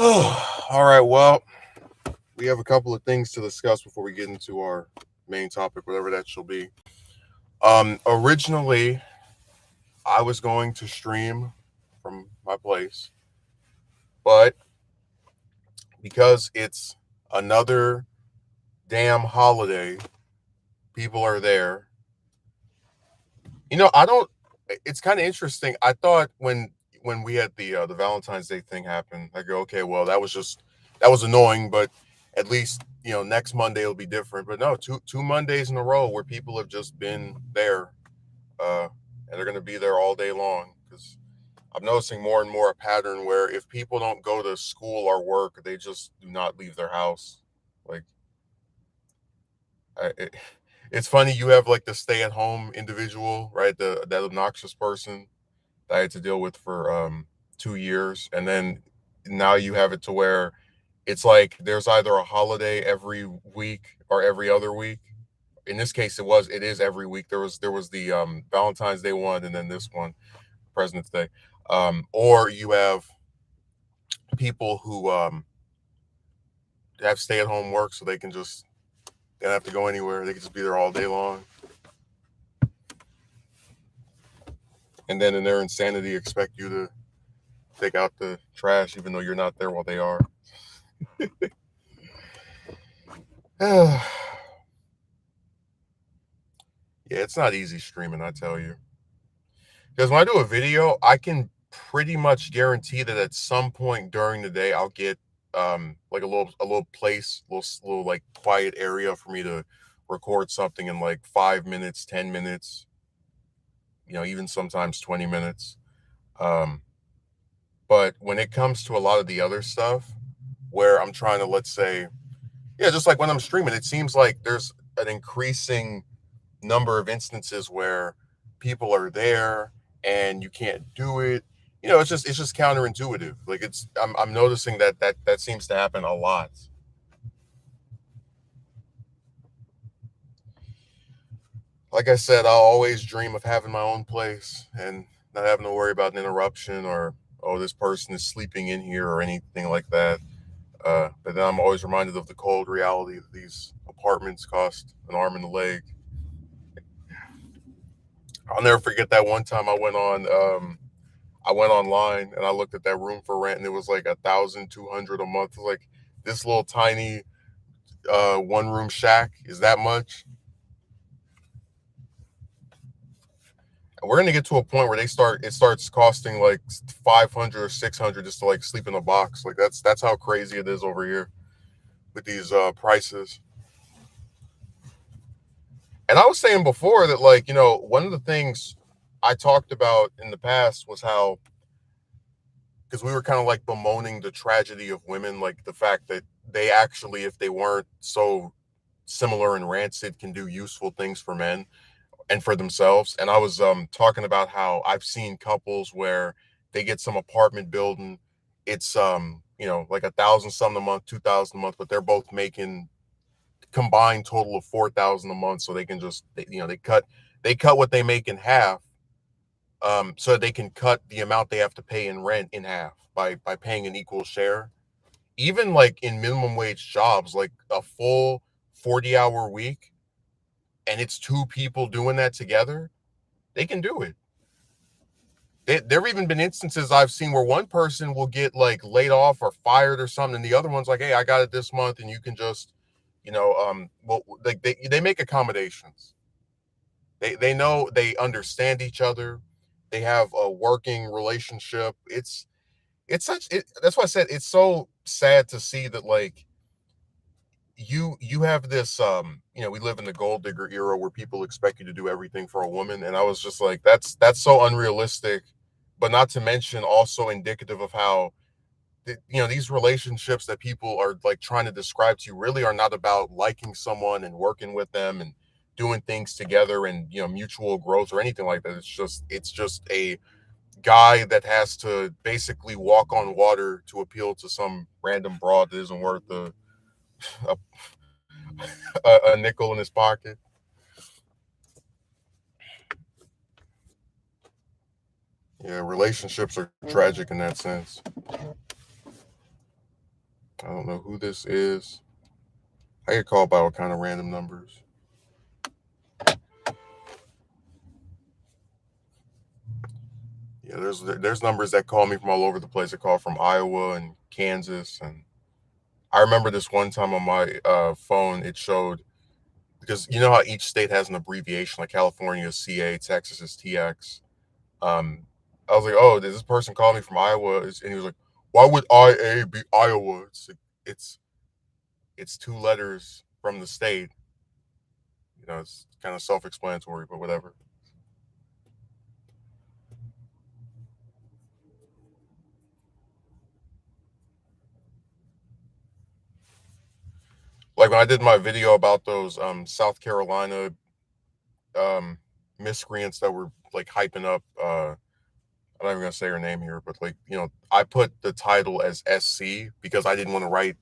All right. Well, we have a couple of things to discuss before we get into our main topic, whatever that shall be. Originally, I was going to stream from my place, but because it's another damn holiday, people are there. I don't. It's kind of interesting. I thought when we had the Valentine's Day thing happen, I go, okay, well, that was annoying, but at least next Monday will be different. But no, two Mondays in a row where people have just been there, uh, and they're going to be there all day long. Because I'm noticing more and more a pattern where if people don't go to school or work, they just do not leave their house. Like, it's funny you have like the stay-at-home individual, right? That obnoxious person that I had to deal with for 2 years, and then now you have it to where it's like there's either a holiday every week or every other week. In this case, it is every week. There was the Valentine's Day one, and then this one, President's Day. Or you have people who have stay at home work, so they don't have to go anywhere. They can just be there all day long, and then in their insanity, expect you to take out the trash even though you're not there while they are. Yeah, it's not easy streaming, I tell you. Because when I do a video, I can pretty much guarantee that at some point during the day, I'll get like a little place, little like quiet area for me to record something in like 5 minutes, 10 minutes, even sometimes 20 minutes. Um, but when it comes to a lot of the other stuff, where I'm trying to, let's say, yeah, just like when I'm streaming, it seems like there's an increasing number of instances where people are there and you can't do it. It's just counterintuitive. Like I'm noticing that seems to happen a lot. Like I said, I'll always dream of having my own place and not having to worry about an interruption or, oh, this person is sleeping in here or anything like that. But then I'm always reminded of the cold reality that these apartments cost an arm and a leg. I'll never forget that one time I went online and I looked at that room for rent and it was like 1,200 a month. It was like this little tiny one room shack is that much. And we're gonna get to a point where it starts costing like 500 or 600 just to like sleep in a box. Like that's how crazy it is over here with these prices. And I was saying before that, like, one of the things I talked about in the past was how, because we were kind of like bemoaning the tragedy of women, like the fact that they actually, if they weren't so similar and rancid, can do useful things for men and for themselves. And I was talking about how I've seen couples where they get some apartment building, it's like 1,000 something a month, 2,000 a month, but they're both making combined total of 4,000 a month, so they can they cut what they make in half, so they can cut the amount they have to pay in rent in half by paying an equal share. Even like in minimum wage jobs, like a full 40-hour week, and it's two people doing that together, they can do it. There have even been instances I've seen where one person will get like laid off or fired or something, and the other one's like, "Hey, I got it this month, and you can just, well, like they make accommodations. They know they understand each other. They have a working relationship. That's why I said it's so sad to see that, like, you have this, we live in the gold digger era where people expect you to do everything for a woman, and I was just like, that's so unrealistic, but not to mention also indicative of how these relationships that people are like trying to describe to you really are not about liking someone and working with them and doing things together and mutual growth or anything like that. It's just a guy that has to basically walk on water to appeal to some random broad that isn't worth a, a nickel in his pocket. Yeah, relationships are tragic in that sense. I don't know who this is. I get called by all kind of random numbers. Yeah, there's numbers that call me from all over the place. They call from Iowa and Kansas, and I remember this one time on my phone. It showed because you know how each state has an abbreviation, like California is CA, Texas is TX. Um, I was like, oh, does this person call me from Iowa? And he was like, why would IA be Iowa? It's it's two letters from the state. You know, it's kind of self-explanatory, but whatever. Like when I did my video about those South Carolina um miscreants that were like hyping up I'm not even gonna say her name here, but like, you know, I put the title as SC because I didn't want to write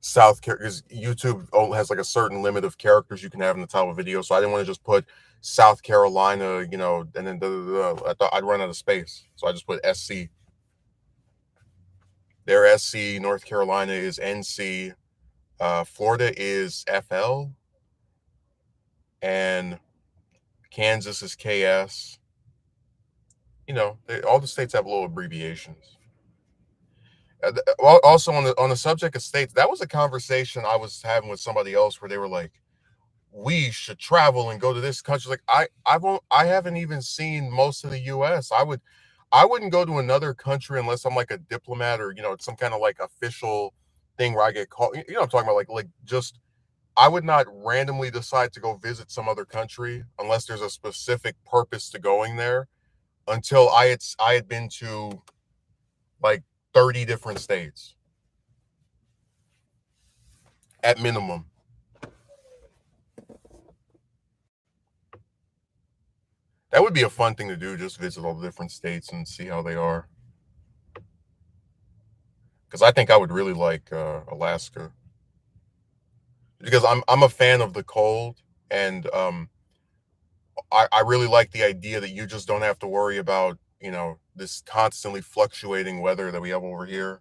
South Carolina because YouTube has like a certain limit of characters you can have in the title of a video. So I didn't want to just put South Carolina, you know, and then I thought I'd run out of space. So I just put SC. Their SC, North Carolina is NC, Florida is FL, and Kansas is KS. You know, all the states have little abbreviations. Also on the subject of states, that was a conversation I was having with somebody else where they were like, "We should travel and go to this country." Like I haven't even seen most of the U.S. I wouldn't go to another country unless I'm like a diplomat or you know some kind of like official thing where I get called. You know what I'm talking about? Like just I would not randomly decide to go visit some other country unless there's a specific purpose to going there. Until I had been to like 30 different states at minimum. That would be a fun thing to do, just visit all the different states and see how they are. Because I think I would really like Alaska because I'm a fan of the cold, and I really like the idea that you just don't have to worry about you know this constantly fluctuating weather that we have over here.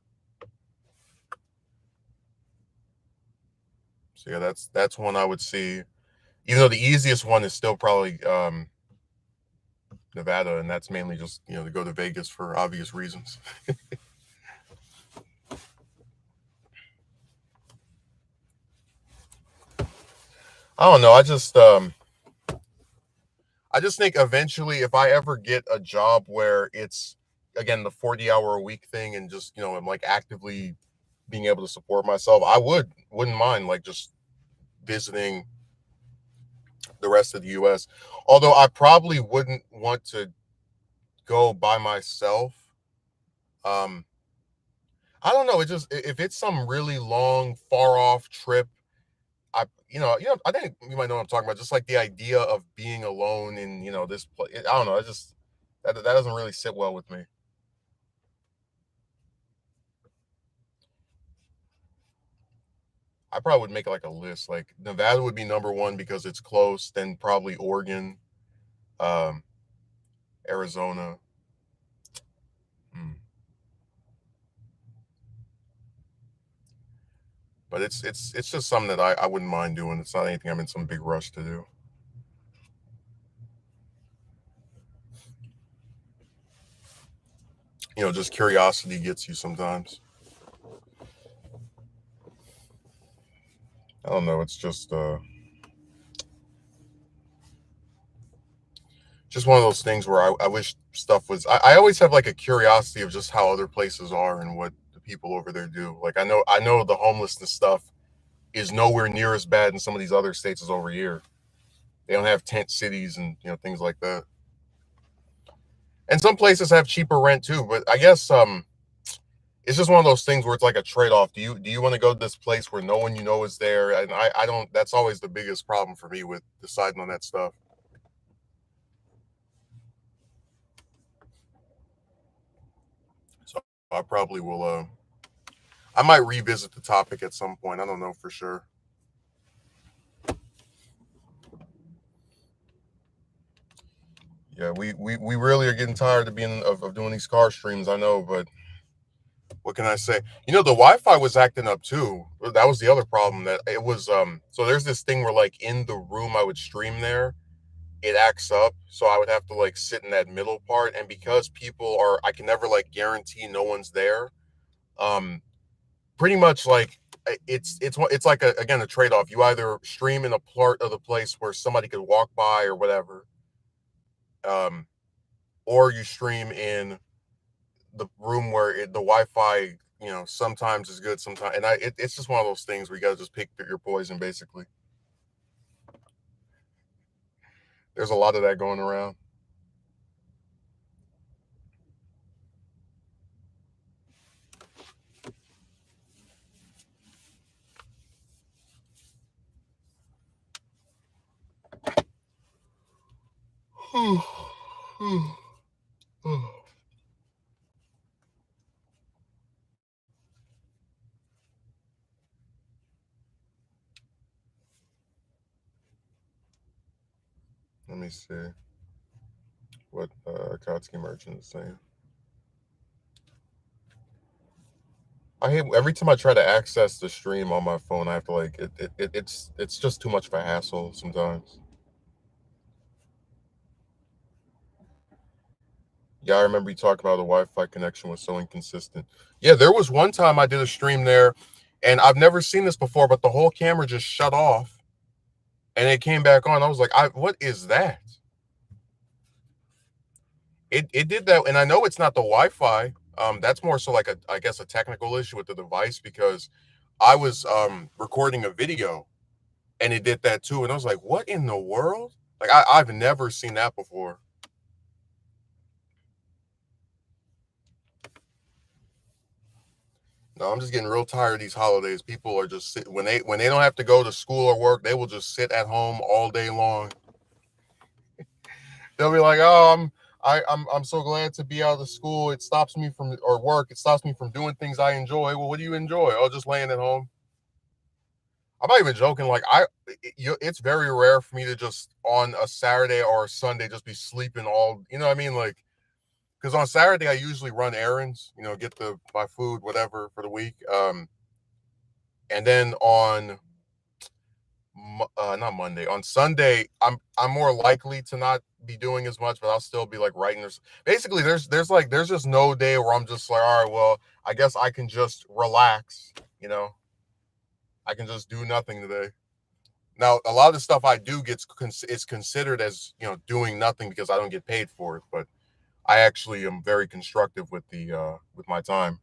So yeah, that's one I would see. Even though the easiest one is still probably Nevada, and that's mainly just you know to go to Vegas for obvious reasons. I don't know. I just think eventually, if I ever get a job where it's again the 40-hour a week thing, and just you know I'm like actively being able to support myself, I wouldn't mind like just visiting the rest of the U.S. Although I probably wouldn't want to go by myself. Um, I don't know. It just if it's some really long, far off trip, I think you might know what I'm talking about. Just like the idea of being alone in you know this place. I don't know. I just that doesn't really sit well with me. I probably would make like a list. Like Nevada would be number one because it's close. Then probably Oregon, um, Arizona. Hmm. But it's just something that I wouldn't mind doing. It's not anything I'm in some big rush to do. You know, just curiosity gets you sometimes. I don't know. It's just one of those things where I wish stuff was. I always have like a curiosity of just how other places are and what the people over there do. Like I know the homelessness stuff is nowhere near as bad in some of these other states as over here. They don't have tent cities and you know things like that. And some places have cheaper rent too. But I guess it's just one of those things where it's like a trade off. Do you want to go to this place where no one you know is there? And I don't. That's always the biggest problem for me with deciding on that stuff. So I probably will. I might revisit the topic at some point. I don't know for sure. Yeah, we really are getting tired of being of doing these car streams. I know, but what can I say? The Wi-Fi was acting up too. That was the other problem, that it was so there's this thing where like in the room I would stream there, it acts up. So I would have to like sit in that middle part. And because people are I can never like guarantee no one's there. Um Pretty much like it's like again a trade-off. You either stream in a part of the place where somebody could walk by or whatever, um, or you stream in the room where the Wi-Fi, sometimes is good, sometimes, and it's just one of those things where you got to just pick your poison. Basically, there's a lot of that going around. Let me see what Kotsky Merchant is saying. I hate every time I try to access the stream on my phone. I have to like it's just too much of a hassle sometimes. Yeah, I remember you talking about the Wi-Fi connection was so inconsistent. Yeah, there was one time I did a stream there, and I've never seen this before, but the whole camera just shut off and it came back on. I was like, what is that? It did that, and I know it's not the Wi-Fi. That's more so like I guess a technical issue with the device, because I was recording a video and it did that too, and I was like, what in the world? Like I've never seen that before. No, I'm just getting real tired of these holidays. People are just when they don't have to go to school or work, they will just sit at home all day long. They'll be like, "Oh, I'm so glad to be out of school. It stops me from or work. It stops me from doing things I enjoy." Well, what do you enjoy? Oh, just laying at home. I'm not even joking. Like it's very rare for me to just on a Saturday or a Sunday just be sleeping all. You know what I mean? Like because on Saturday I usually run errands. Get the my food, whatever for the week. And then on not Monday. On Sunday, I'm more likely to not be doing as much, but I'll still be like writing. Basically, there's just no day where I'm just like, all right, well, I guess I can just relax. You know, I can just do nothing today. Now, a lot of the stuff I do is considered as doing nothing because I don't get paid for it. But I actually am very constructive with my time.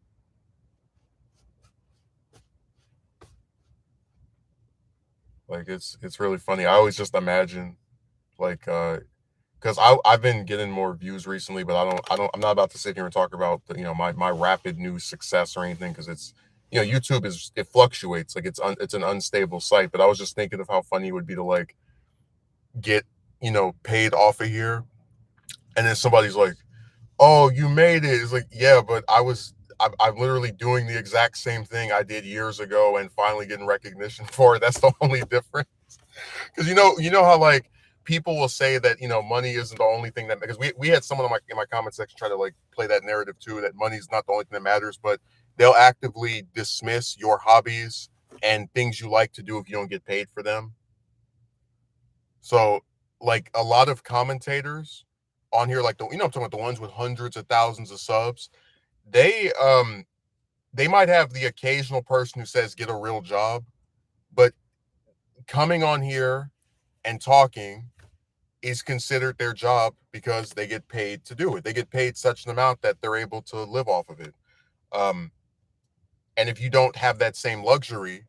Like it's really funny. I always just imagine like because I've been getting more views recently, but I'm not about to sit here and talk about my rapid new success or anything, because it's YouTube it fluctuates, like it's an unstable site. But I was just thinking of how funny it would be to like get paid off of here, and then somebody's like, "Oh, you made it." It's like, yeah, but I'm literally doing the exact same thing I did years ago and finally getting recognition for it. That's the only difference. Because you know how like people will say that money isn't the only thing that, because we had someone in my comment section try to like play that narrative too, that money's not the only thing that matters, but they'll actively dismiss your hobbies and things you like to do if you don't get paid for them. So like a lot of commentators on here, like I'm talking about the ones with hundreds of thousands of subs, they they might have the occasional person who says get a real job, but coming on here and talking is considered their job because they get paid to do it. They get paid such an amount that they're able to live off of it. Um, and if you don't have that same luxury,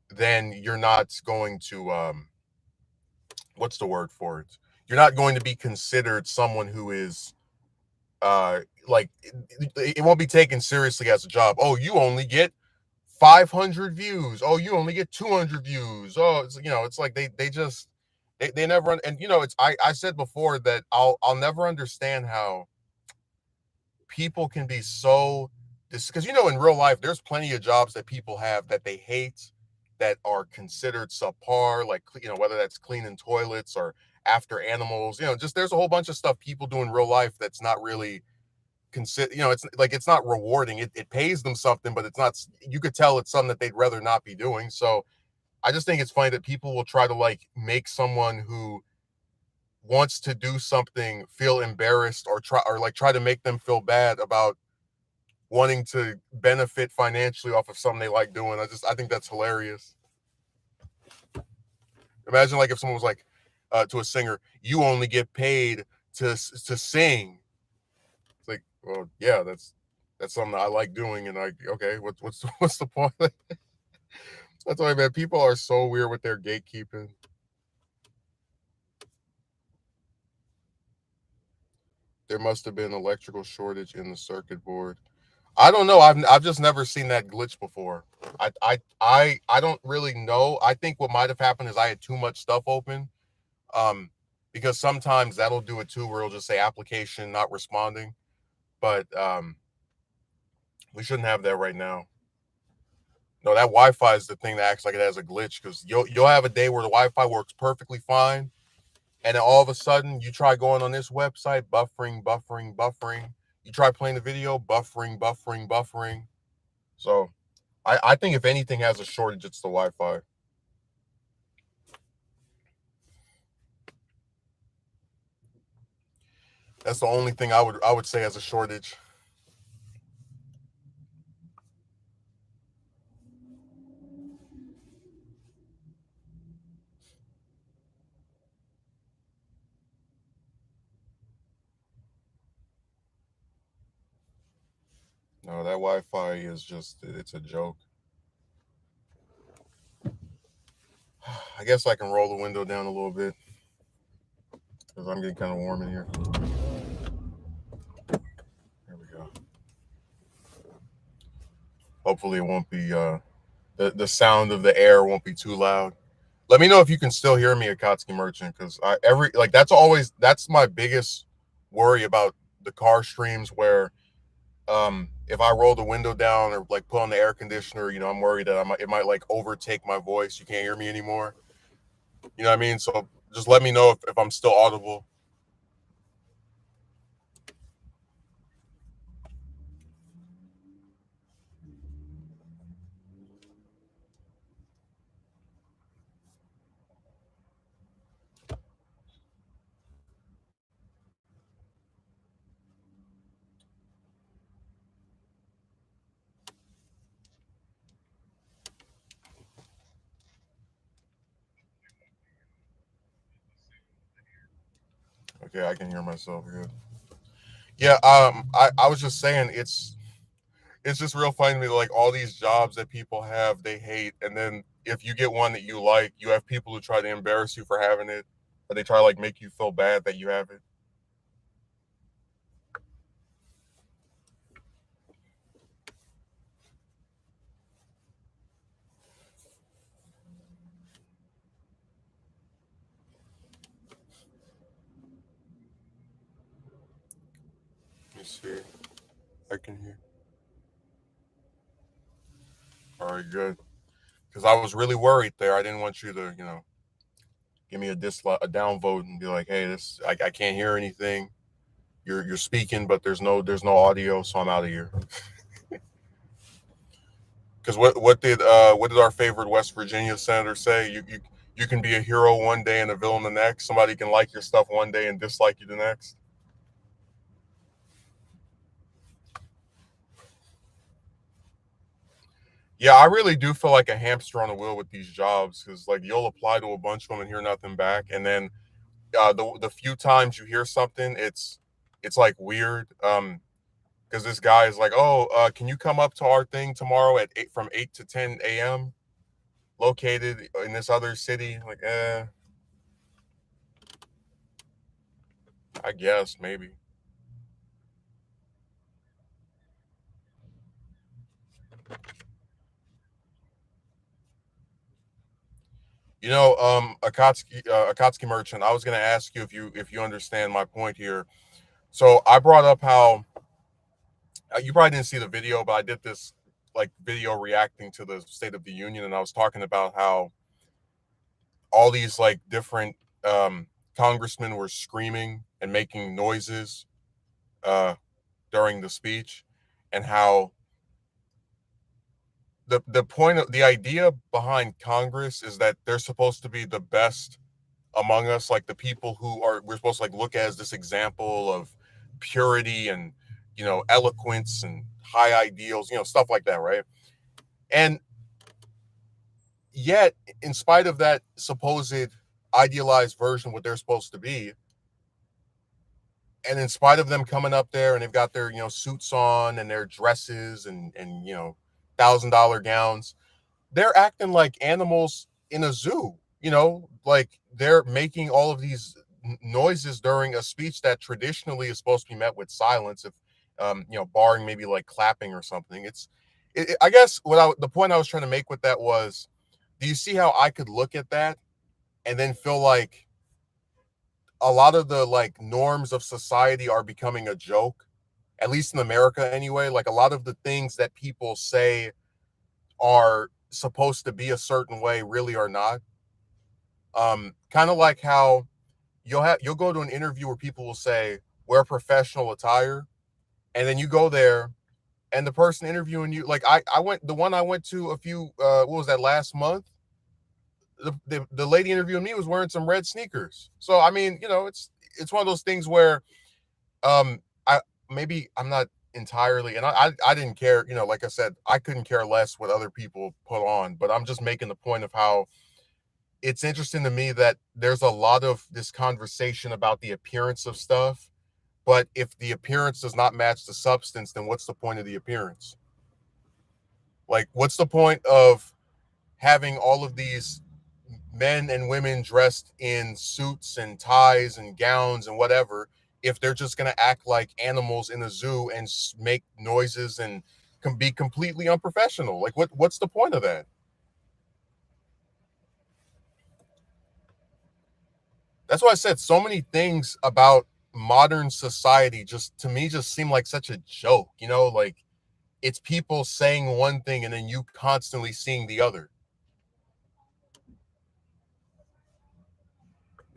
then you're not going to what's the word for it? You're not going to be considered someone who is like it won't be taken seriously as a job. Oh, you only get 500 views. Oh, you only get 200 views. Oh, it's like they never and it's I said before that I'll never understand how people can be so this, because in real life there's plenty of jobs that people have that they hate, that are considered subpar, like whether that's cleaning toilets or after animals, just there's a whole bunch of stuff people do in real life that's not really consider, it's like it's not rewarding. It pays them something, but it's not. You could tell it's something that they'd rather not be doing. So I just think it's funny that people will try to like make someone who wants to do something feel embarrassed, or like try to make them feel bad about wanting to benefit financially off of something they like doing. I think that's hilarious. Imagine like if someone was like to a singer, "You only get paid to sing." It's like, well, yeah, that's something that I like doing, and okay, what's what's the point? That's why, man. People are so weird with their gatekeeping. There must have been electrical shortage in the circuit board. I don't know. I've just never seen that glitch before. I don't really know. I think what might have happened is I had too much stuff open. Um, because sometimes that'll do it too, where it'll just say application not responding. But we shouldn't have that right now. No, that Wi-Fi is the thing that acts like it has a glitch, because you'll have a day where the Wi-Fi works perfectly fine, and then all of a sudden you try going on this website, buffering, buffering, buffering. You try playing the video, buffering, buffering, buffering. So I think if anything has a shortage, it's the Wi-Fi. That's the only thing I would say has a shortage. No, that Wi-Fi is just, it's a joke. I guess I can roll the window down a little bit because I'm getting kind of warm in here. There we go. Hopefully it won't be the sound of the air won't be too loud. Let me know if you can still hear me, Akatsuki Merchant, because I every like that's my biggest worry about the car streams, where if I roll the window down or like put on the air conditioner, I'm worried that it might like overtake my voice. You can't hear me anymore. You know what I mean? So just let me know if I'm still audible. Okay, I can hear myself good. Yeah, I was just saying it's just real funny to me, like all these jobs that people have they hate, and then if you get one that you like, you have people who try to embarrass you for having it, or they try to like make you feel bad that you have it. Let me see. I can hear. All right, good. Because I was really worried there. I didn't want you to, give me a dislike, a downvote, and be like, "Hey, this I can't hear anything. You're speaking, but there's no audio, so I'm out of here." Because what did our favorite West Virginia senator say? You can be a hero one day and a villain the next. Somebody can like your stuff one day and dislike you the next. Yeah, I really do feel like a hamster on a wheel with these jobs, because like you'll apply to a bunch of them and hear nothing back, and then the few times you hear something, it's like weird. Because this guy is like, "Oh, can you come up to our thing tomorrow at from 8 to 10 a.m. located in this other city?" Like, I guess maybe. Akatsuki Merchant, I was going to ask you if you understand my point here. So I brought up how you probably didn't see the video, but I did this like video reacting to the State of the Union, and I was talking about how all these like different congressmen were screaming and making noises. Uh, during the speech, and how the point of the idea behind Congress is that they're supposed to be the best among us, like the people who are we're supposed to like look at as this example of purity and eloquence and high ideals, stuff like that, right? And yet, in spite of that supposed idealized version of what they're supposed to be, and in spite of them coming up there and they've got their suits on and their dresses and $1,000 gowns, they're acting like animals in a zoo. Like they're making all of these noises during a speech that traditionally is supposed to be met with silence, if barring maybe like clapping or something. I guess the point I was trying to make with that was, do you see how I could look at that and then feel like a lot of the like norms of society are becoming a joke, at least in America anyway? Like a lot of the things that people say are supposed to be a certain way really are not. Kind of like how you'll go to an interview where people will say wear professional attire, and then you go there and the person interviewing you, like I went the one I went to a few what was that, last month, the lady interviewing me was wearing some red sneakers. So I mean, it's one of those things where I maybe I'm not entirely, and I didn't care, like I said, I couldn't care less what other people put on, but I'm just making the point of how it's interesting to me that there's a lot of this conversation about the appearance of stuff, but if the appearance does not match the substance, then what's the point of the appearance? Like, what's the point of having all of these men and women dressed in suits and ties and gowns and whatever if they're just going to act like animals in a zoo and make noises and can be completely unprofessional? Like, what's the point of that? That's why I said so many things about modern society just to me just seem like such a joke, like it's people saying one thing and then you constantly seeing the other.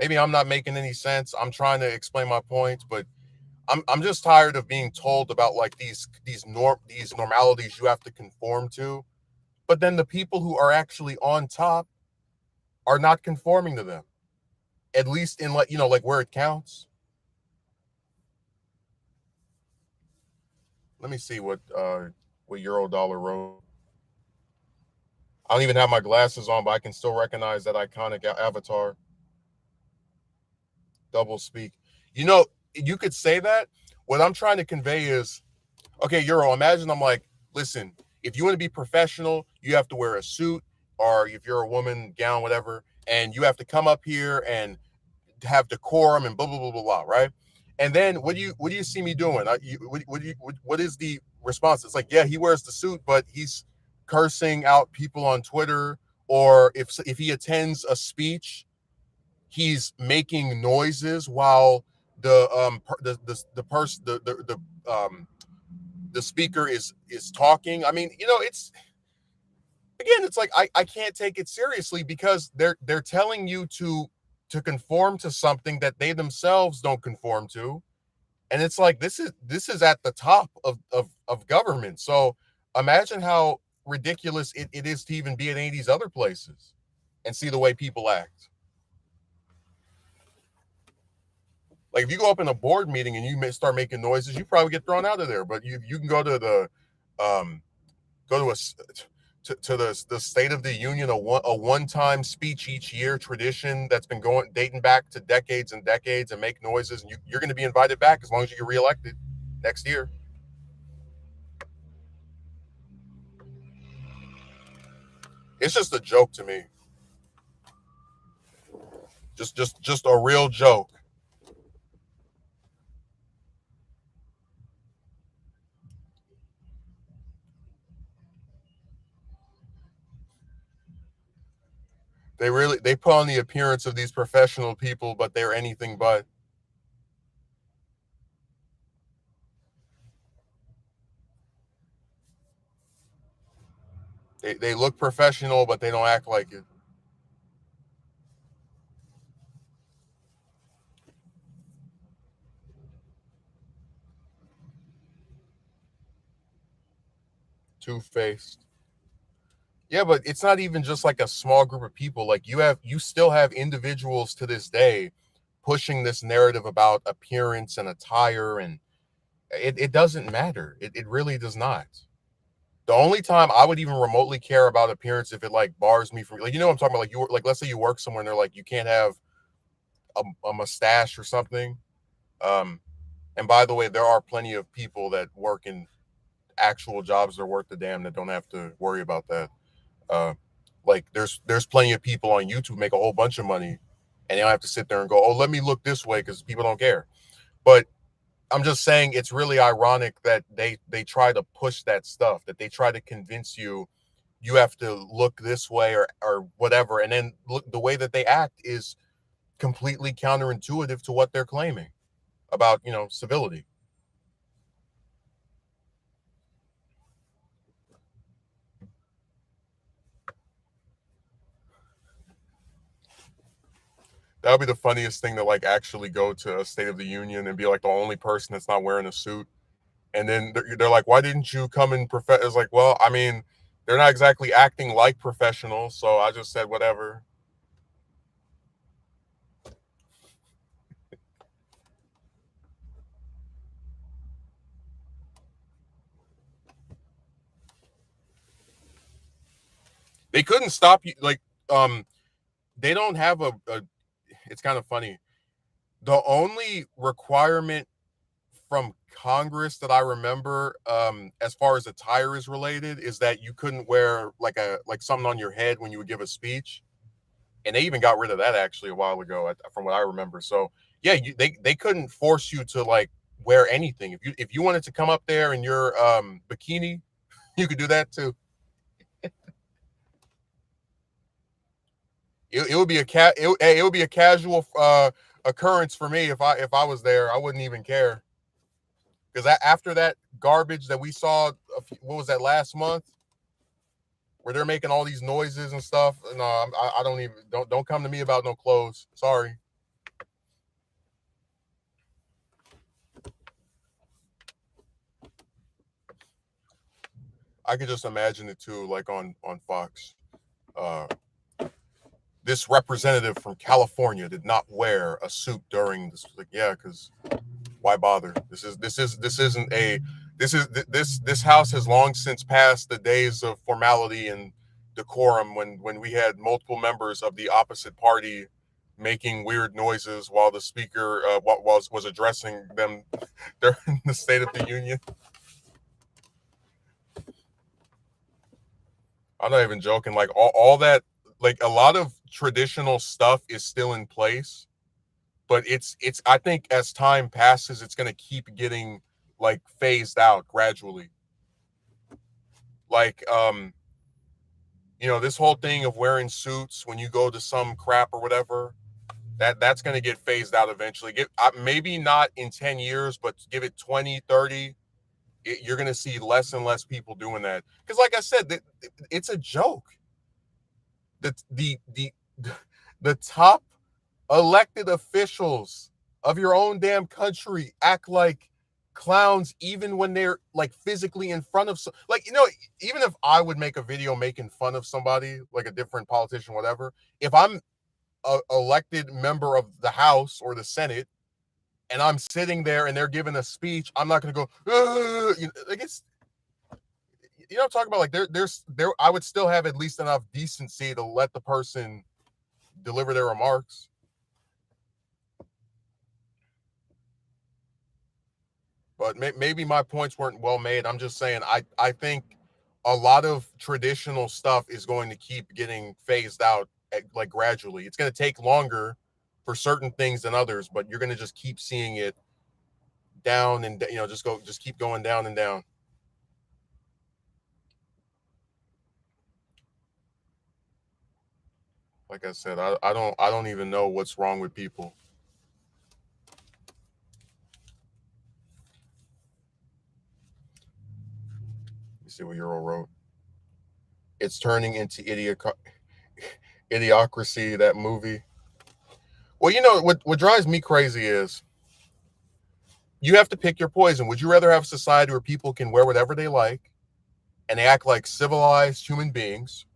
Maybe I'm not making any sense. I'm trying to explain my point, but I'm just tired of being told about like these normalities you have to conform to, but then the people who are actually on top are not conforming to them, at least in like like where it counts. Let me see what Eurodollar wrote. I don't even have my glasses on, but I can still recognize that iconic avatar. Double speak. You know, you could say that. What I'm trying to convey is, okay, Euro, imagine I'm like, listen, if you want to be professional, you have to wear a suit, or if you're a woman, gown, whatever, and you have to come up here and have decorum and blah blah blah blah blah, right? And then what do you see me doing? What is the response? It's like, yeah, he wears the suit, but he's cursing out people on Twitter, or if he attends a speech, he's making noises while the person the speaker is talking. I mean, it's again, it's like I can't take it seriously because they're telling you to conform to something that they themselves don't conform to. And it's like this is at the top of government. So imagine how ridiculous it is to even be in any of these other places and see the way people act. Like if you go up in a board meeting and you may start making noises, you probably get thrown out of there. But you can go to um go to the State of the Union, a one-time speech each year tradition that's been going dating back to decades and decades, and make noises, and you're going to be invited back as long as you get reelected next year. It's just a joke to me. Just a real joke. They put on the appearance of these professional people, but they're anything but. They look professional, but they don't act like it. two-faced. Yeah, but it's not even just like a small group of people. Like you still have individuals to this day pushing this narrative about appearance and attire, and it doesn't matter. It really does not. The only time I would even remotely care about appearance if it like bars me from, like, what I'm talking about, like you like, let's say you work somewhere and they're like, you can't have a mustache or something. Um, and by the way, there are plenty of people that work in actual jobs that are worth the damn that don't have to worry about that. Uh, like there's plenty of people on YouTube make a whole bunch of money, and they don't have to sit there and go, oh, let me look this way because people don't care. But I'm just saying it's really ironic that they try to push that stuff, that they try to convince you you have to look this way or whatever, and then look, the way that they act is completely counterintuitive to what they're claiming about, civility. That would be the funniest thing to like actually go to a State of the Union and be like the only person that's not wearing a suit. And then they're like, why didn't you come in It's like, well, I mean, they're not exactly acting like professionals, so I just said whatever. They couldn't stop you. Like, they don't have a it's kind of funny. The only requirement from Congress that I remember, as far as attire is related, is that you couldn't wear like something on your head when you would give a speech, and they even got rid of that actually a while ago, from what I remember. So yeah, they couldn't force you to like wear anything. If you wanted to come up there in your bikini, you could do that too. It would be it would be a casual occurrence for me if I was there. I wouldn't even care, because after that garbage that we saw, what was that, last month, where they're making all these noises and stuff. No, I don't even don't come to me about no clothes. Sorry. I could just imagine it too, like on Fox. Uh, this representative from California did not wear a suit during this. Like, yeah, because why bother? This house has long since passed the days of formality and decorum when we had multiple members of the opposite party making weird noises while the speaker was addressing them during the State of the Union. I'm not even joking. Like all that, like a lot of traditional stuff is still in place, but it's I think as time passes, it's gonna keep getting like phased out gradually. Like this whole thing of wearing suits when you go to some crap or whatever, that's gonna get phased out eventually. Maybe not in 10 years, but give it 20, 30. You're gonna see less and less people doing that. Because like I said, it's a joke. The the top elected officials of your own damn country act like clowns even when they're like physically in front of like, even if I would make a video making fun of somebody, like a different politician, whatever, if I'm a elected member of the House or the Senate and I'm sitting there and they're giving a speech, I'm not going to go, like it's, I'm talking about, like there I would still have at least enough decency to let the person deliver their remarks. But maybe my points weren't well made. I'm just saying I think a lot of traditional stuff is going to keep getting phased out like gradually. It's going to take longer for certain things than others, but you're going to just keep seeing it down and just keep going down and down. Like I said, I don't even know what's wrong with people. You see what Euro wrote. It's turning into idiocracy, that movie. Well, what drives me crazy is you have to pick your poison. Would you rather have a society where people can wear whatever they like and they act like civilized human beings?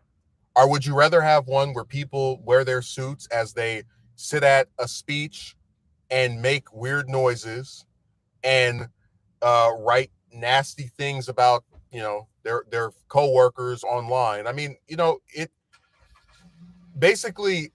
Or would you rather have one where people wear their suits as they sit at a speech and make weird noises and write nasty things about their coworkers online? I mean, it basically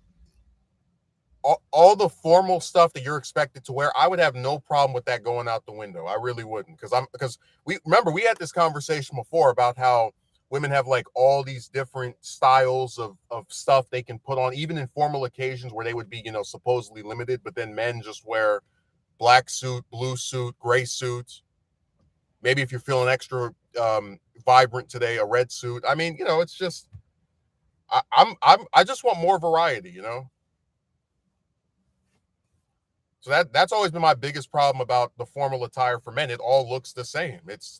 all the formal stuff that you're expected to wear. I would have no problem with that going out the window. I really wouldn't, because we had this conversation before about how women have like all these different styles of stuff they can put on, even in formal occasions where they would be supposedly limited, but then men just wear black suit, blue suit, gray suit. Maybe if you're feeling extra vibrant today, a red suit. I mean, it's just I just want more variety. So that's always been my biggest problem about the formal attire for men. It all looks the same. It's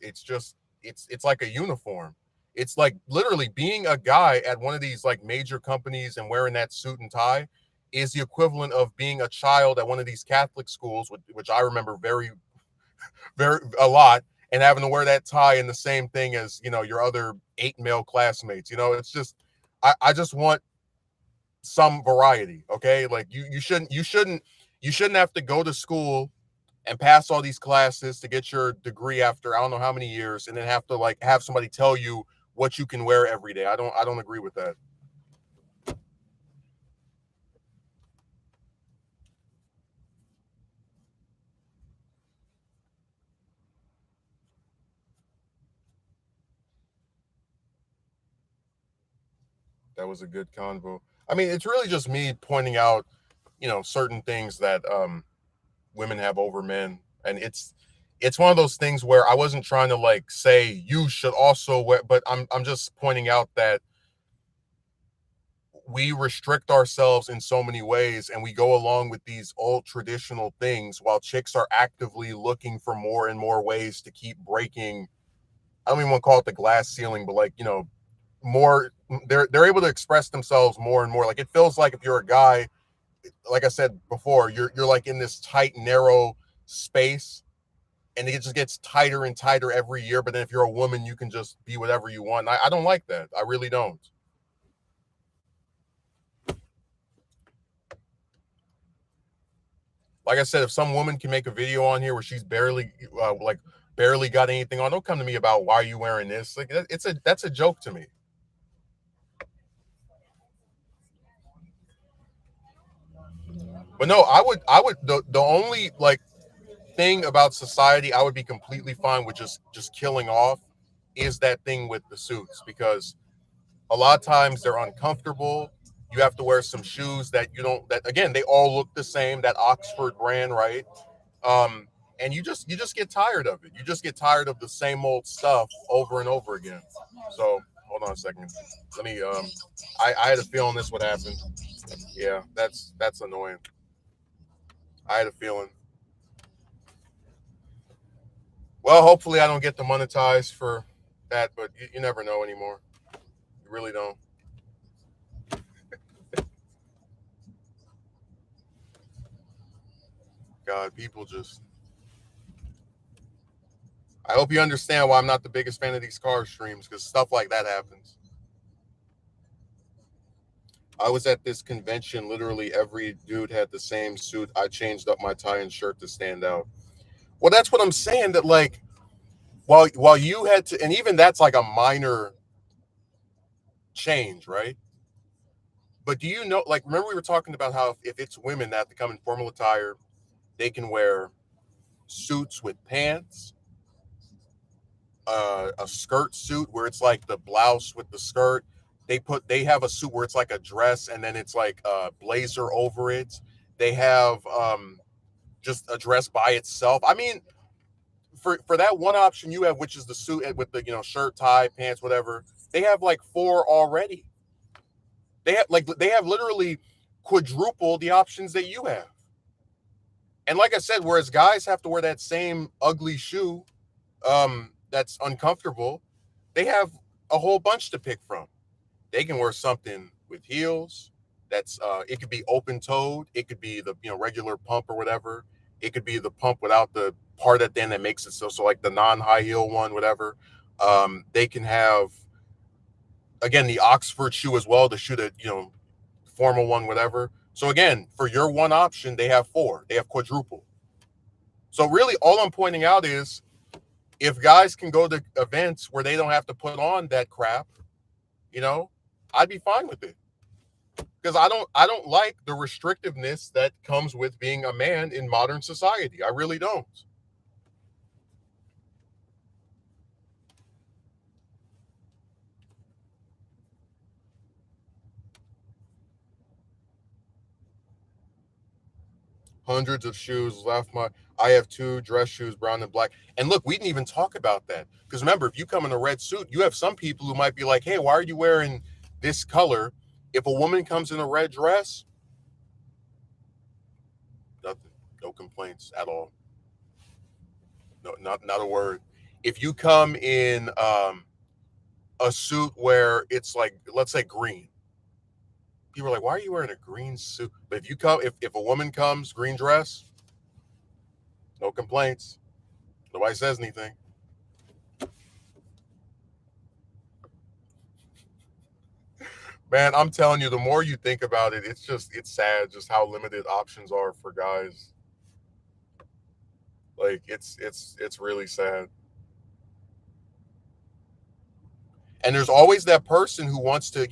like a uniform. It's like literally being a guy at one of these like major companies and wearing that suit and tie is the equivalent of being a child at one of these Catholic schools, which I remember very, very a lot, and having to wear that tie and the same thing as your other 8 male classmates. It's just I just want some variety. Okay, like you shouldn't have to go to school and pass all these classes to get your degree after I don't know how many years, and then have to like have somebody tell you what you can wear every day. I don't agree with that. That was a good convo. I mean, it's really just me pointing out, certain things that women have over men, and it's one of those things where I wasn't trying to like say you should also wear, but I'm just pointing out that we restrict ourselves in so many ways and we go along with these old traditional things while chicks are actively looking for more and more ways to keep breaking. I don't even want to call it the glass ceiling, but like, more they're able to express themselves more and more. Like it feels like if you're a guy, like I said before, you're like in this tight, narrow space, and it just gets tighter and tighter every year. But then if you're a woman, you can just be whatever you want. I don't like that. I really don't. Like I said, if some woman can make a video on here where she's barely got anything on, don't come to me about why are you wearing this. Like that's a joke to me. But no, I would the only like thing about society I would be completely fine with just killing off is that thing with the suits, because a lot of times they're uncomfortable. You have to wear some shoes that you don't that again, they all look the same, that Oxford brand, right? Um and you just get tired of it. You just get tired of the same old stuff over and over again. So hold on a second. Let me I had a feeling this would happen. Yeah, that's annoying. I had a feeling. Well, hopefully I don't get demonetized for that, but you never know anymore. You really don't. God, people just. I hope you understand why I'm not the biggest fan of these car streams, because stuff like that happens. I was at this convention. Literally every dude had the same suit. I changed up my tie and shirt to stand out. Well, that's what I'm saying. That like while you had to, and even that's like a minor change, right? But do you know? Like, remember we were talking about how if it's women that have to come in formal attire, they can wear suits with pants, a skirt suit where it's like the blouse with the skirt. They have a suit where it's like a dress and then it's like a blazer over it. They have just a dress by itself. I mean, for that one option you have, which is the suit with the shirt, tie, pants, whatever, they have like four already. They have literally quadruple the options that you have. And like I said, whereas guys have to wear that same ugly shoe that's uncomfortable, they have a whole bunch to pick from. They can wear something with heels. That's it could be open toed. It could be the regular pump or whatever. It could be the pump without the part at the end that makes it so like the non high heel one, whatever. They can have, again, the Oxford shoe as well to shoot a, formal one, whatever. So again, for your one option, they have four. They have quadruple. So really, all I'm pointing out is if guys can go to events where they don't have to put on that crap, you know, I'd be fine with it. Because I don't like the restrictiveness that comes with being a man in modern society. I really don't. Hundreds of shoes left. I have two dress shoes, brown and black. And look, we didn't even talk about that. Because remember, if you come in a red suit, you have some people who might be like, hey, why are you wearing this color? If a woman comes in a red dress, nothing. No complaints at all. No, not a word. If you come in a suit where it's like, let's say green, people are like, why are you wearing a green suit? But if a woman comes, green dress, no complaints. Nobody says anything. Man, I'm telling you, the more you think about it, it's sad just how limited options are for guys. Like it's really sad. And there's always that person who wants to,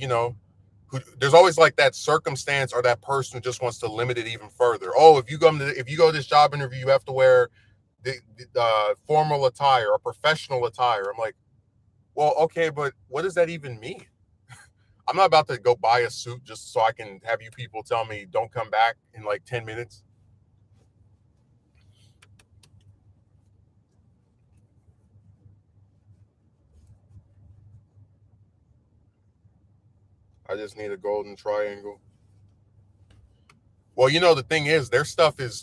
who there's always like that circumstance or that person who just wants to limit it even further. Oh, if you go to this job interview, you have to wear the formal attire or professional attire. I'm like, well, okay, but what does that even mean? I'm not about to go buy a suit just so I can have you people tell me don't come back in like 10 minutes. I just need a golden triangle. Well, the thing is, their stuff is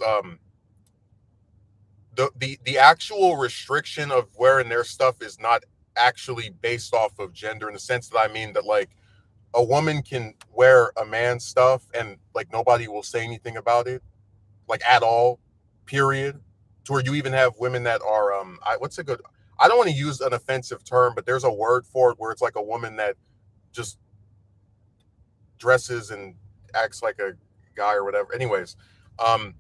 the actual restriction of wearing their stuff is not actually based off of gender in the sense that I mean that like a woman can wear a man's stuff and like nobody will say anything about it, like at all, period. To where you even have women that are what's a good, I don't want to use an offensive term, but there's a word for it where it's like a woman that just dresses and acts like a guy or whatever. Anyways, um,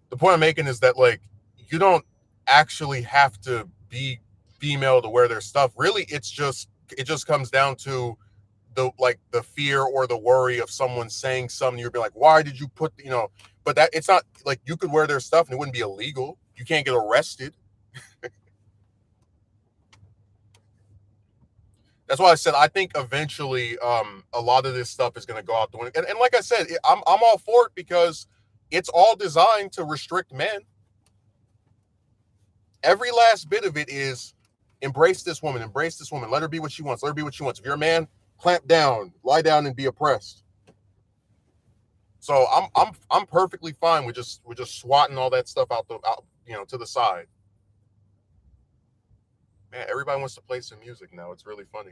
the point I'm making is that like you don't actually have to be female to wear their stuff. Really, it just comes down to the fear or the worry of someone saying something. You'd be like, why did you put But that it's not like you could wear their stuff and it wouldn't be illegal. You can't get arrested. That's why I said I think eventually a lot of this stuff is going to go out the window. And like I said, I'm all for it because it's all designed to restrict men. Every last bit of it is embrace this woman, let her be what she wants, let her be what she wants. If you're a man, clamp down, lie down and be oppressed. So I'm perfectly fine with just swatting all that stuff out to the side. Man, everybody wants to play some music now. It's really funny.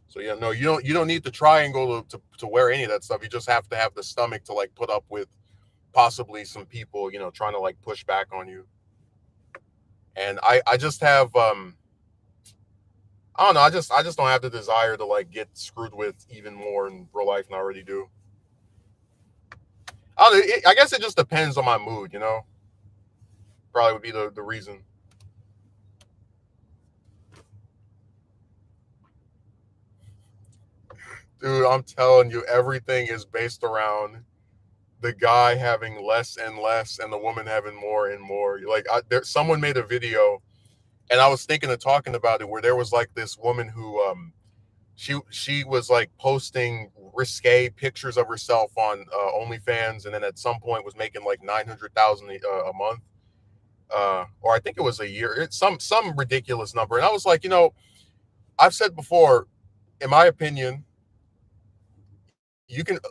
So yeah, no, you don't need the triangle to wear any of that stuff. You just have to have the stomach to like put up with possibly some people, trying to like push back on you. And I just have I don't know, I just don't have the desire to like get screwed with even more in real life than I already do. I guess it just depends on my mood. Probably would be the reason. Dude, I'm telling you, everything is based around the guy having less and less and the woman having more and more. Like someone made a video and I was thinking of talking about it where there was like this woman who she was like posting risque pictures of herself on OnlyFans, and then at some point was making like 900,000 a month, or I think it was a year. It's some ridiculous number, and I was like, I've said before, in my opinion,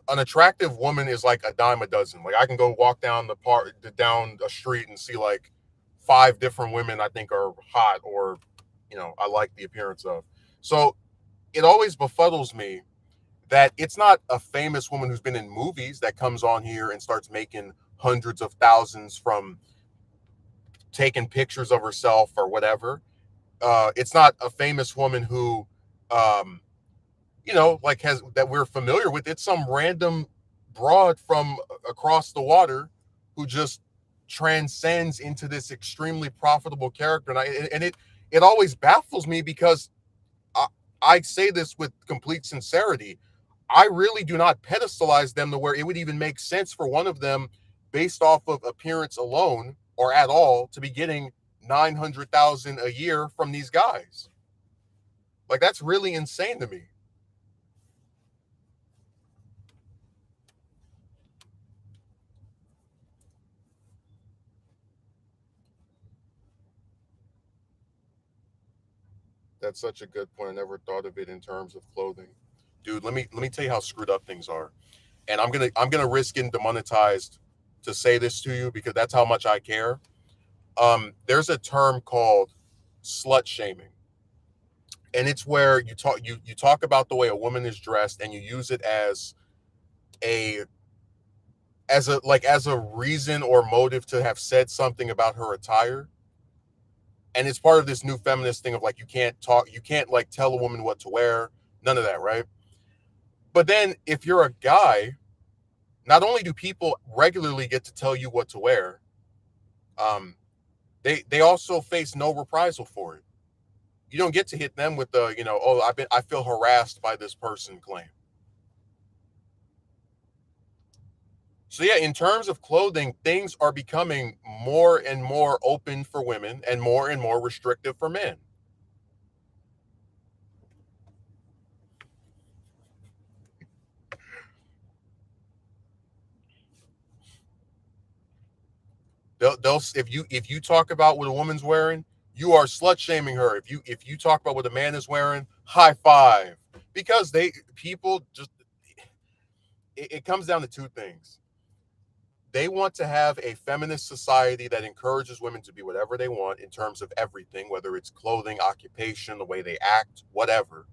an attractive woman is like a dime a dozen. Like I can go walk down a street and see like five different women I think are hot or I like the appearance of. So it always befuddles me that it's not a famous woman who's been in movies that comes on here and starts making hundreds of thousands from taking pictures of herself or whatever. It's not a famous woman who, um, like has that we're familiar with. It's some random broad from across the water who just transcends into this extremely profitable character, and it always baffles me because I, I say this with complete sincerity. I really do not pedestalize them to where it would even make sense for one of them, based off of appearance alone or at all, to be getting 900,000 a year from these guys. Like that's really insane to me. That's such a good point. I never thought of it in terms of clothing. Dude, let me tell you how screwed up things are. And I'm gonna risk getting demonetized to say this to you because that's how much I care. There's a term called slut shaming. And it's where you talk about the way a woman is dressed and you use it a as a reason or motive to have said something about her attire. And it's part of this new feminist thing of like you can't like tell a woman what to wear, none of that, right? But then if you're a guy, not only do people regularly get to tell you what to wear, um, they also face no reprisal for it. You don't get to hit them with the, oh, I feel harassed by this person claim. So yeah, in terms of clothing, things are becoming more and more open for women and more restrictive for men. They'll if you talk about what a woman's wearing, you are slut shaming her. If you talk about what a man is wearing, high five. Because they people just it comes down to two things. They want to have a feminist society that encourages women to be whatever they want in terms of everything, whether it's clothing, occupation, the way they act, whatever.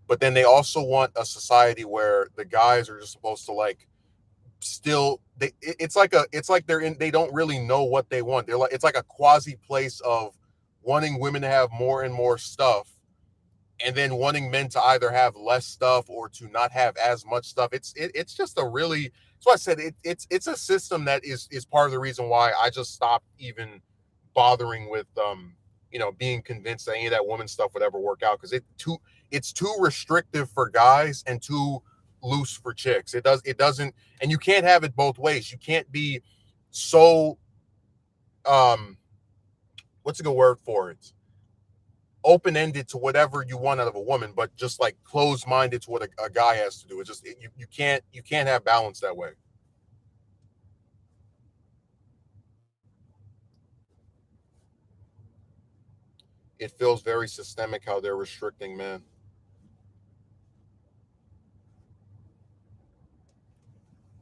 But then they also want a society where the guys are just supposed to like still it's like they don't really know what they want. They're like it's like a quasi place of wanting women to have more and more stuff and then wanting men to either have less stuff or to not have as much stuff. It's just a really that's why I said it's a system that is part of the reason why I just stopped even bothering with being convinced that any of that woman stuff would ever work out because it's too restrictive for guys and too loose for chicks. It doesn't, and you can't have it both ways. You can't be so um what's a good word for it, open ended to whatever you want out of a woman, but just like closed minded to what a guy has to do. It's just you can't have balance that way. It feels very systemic how they're restricting men.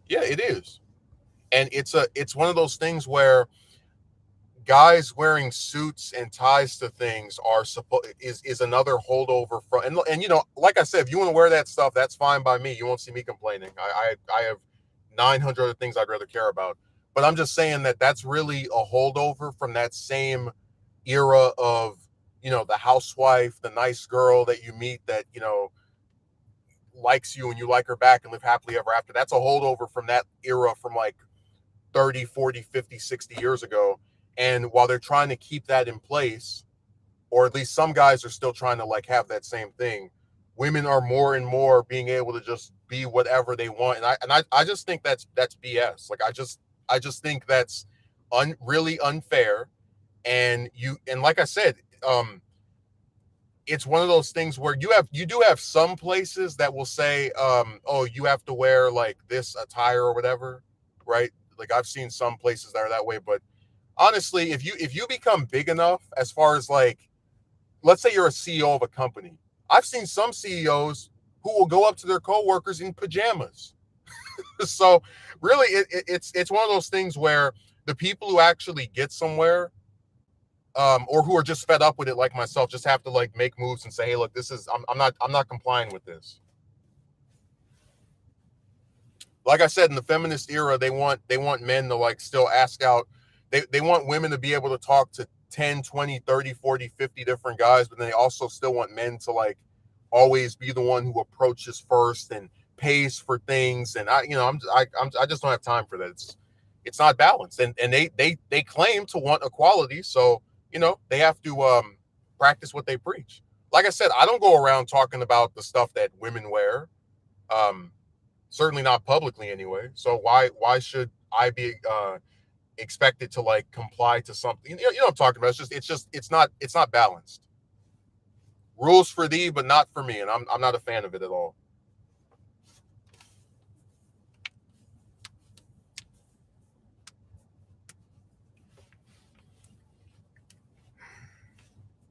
Yeah, it is, and it's one of those things where guys wearing suits and ties to things are supposed is another holdover from and like I said, if you want to wear that stuff, that's fine by me. You won't see me complaining. I have 900 other things I'd rather care about. But I'm just saying that that's really a holdover from that same era of the housewife, the nice girl that you meet that likes you and you like her back and live happily ever after. That's a holdover from that era from like 30, 40, 50, 60 years ago. And while they're trying to keep that in place, or at least some guys are still trying to like have that same thing, women are more and more being able to just be whatever they want. And I just think that's BS. Like I just think that's really unfair. And like I said, it's one of those things where you do have some places that will say, oh, you have to wear like this attire or whatever, right? Like I've seen some places that are that way, but honestly, if you become big enough, as far as like, let's say you're a CEO of a company, I've seen some CEOs who will go up to their coworkers in pajamas. So really, it's one of those things where the people who actually get somewhere, or who are just fed up with it, like myself, just have to like make moves and say, hey, look, this is I'm not complying with this. Like I said, in the feminist era, they want men to like still ask out, They want women to be able to talk to 10, 20, 30, 40, 50 different guys, but then they also still want men to like always be the one who approaches first and pays for things. And I just don't have time for that. It's not balanced. And they claim to want equality, so they have to practice what they preach. Like I said, I don't go around talking about the stuff that women wear. Um, Certainly not publicly anyway. So why should I be expected to like comply to something? You know what I'm talking about. It's not balanced. Rules for thee, but not for me, and I'm not a fan of it at all.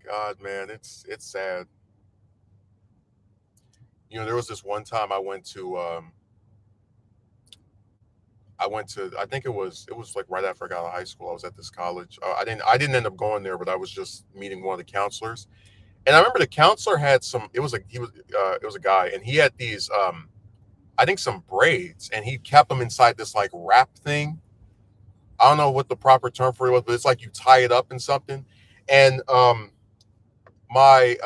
God, man, it's sad. There was this one time I went to I think it was like right after I got out of high school. I was at this college. I didn't end up going there, but I was just meeting one of the counselors. And I remember the counselor had some. It was a guy, and he had these I think some braids, and he kept them inside this like wrap thing. I don't know what the proper term for it was, but it's like you tie it up in something. And my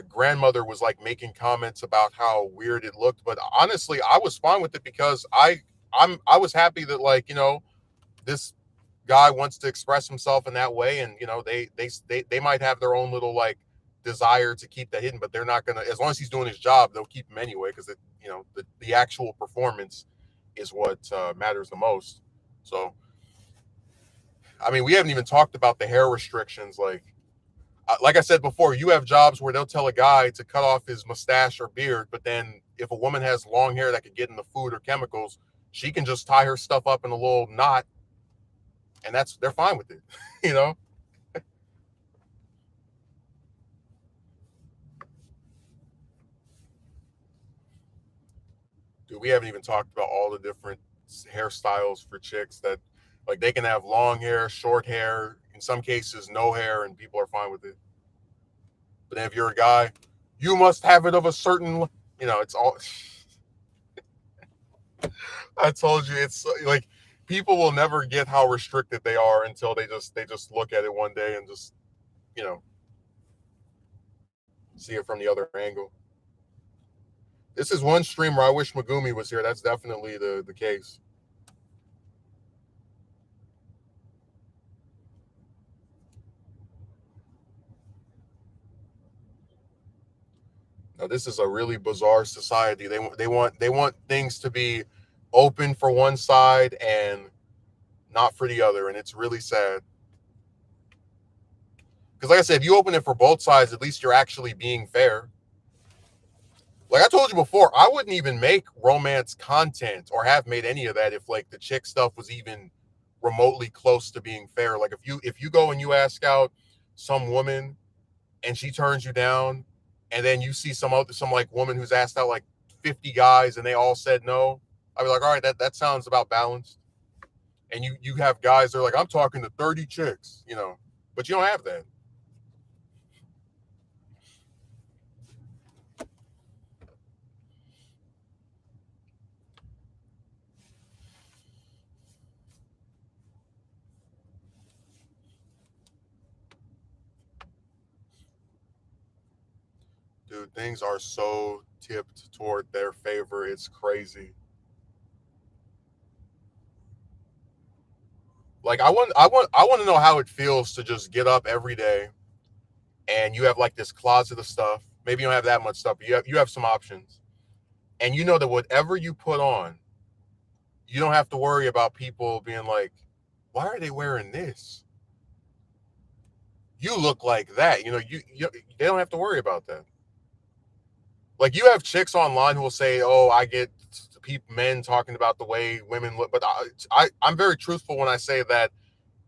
grandmother was like making comments about how weird it looked, but honestly, I was fine with it because I was happy that like this guy wants to express himself in that way, and they might have their own little like desire to keep that hidden, but they're not gonna, as long as he's doing his job, they'll keep him anyway because the actual performance is what matters the most. So I mean, we haven't even talked about the hair restrictions. Like I said before, you have jobs where they'll tell a guy to cut off his mustache or beard, but then if a woman has long hair that could get in the food or chemicals, she can just tie her stuff up in a little knot, and they're fine with it. you know, Dude, we haven't even talked about all the different hairstyles for chicks that like they can have long hair, short hair, in some cases no hair, and people are fine with it. But then if you're a guy, you must have it of a certain, it's all. I told you, it's like people will never get how restricted they are until they just look at it one day and just you know see it from the other angle. This is one streamer I wish Megumi was here. That's definitely the case. Now this is a really bizarre society. They want things to be open for one side and not for the other, and it's really sad. Because like I said, if you open it for both sides, at least you're actually being fair. Like I told you before, I wouldn't even make romance content or have made any of that if like the chick stuff was even remotely close to being fair. Like if you go and you ask out some woman and she turns you down, and then you see some like woman who's asked out like 50 guys and they all said no, I'd be like, all right, that sounds about balanced. And you have guys that are like, I'm talking to 30 chicks, but you don't have that. Dude, things are so tipped toward their favor. It's crazy. Like I want to know how it feels to just get up every day and you have like this closet of stuff. Maybe you don't have that much stuff, but you have some options. And you know that whatever you put on, you don't have to worry about people being like, why are they wearing this? You look like that. They don't have to worry about that. Like you have chicks online who will say, "Oh, I get men talking about the way women look," but I'm very truthful when I say that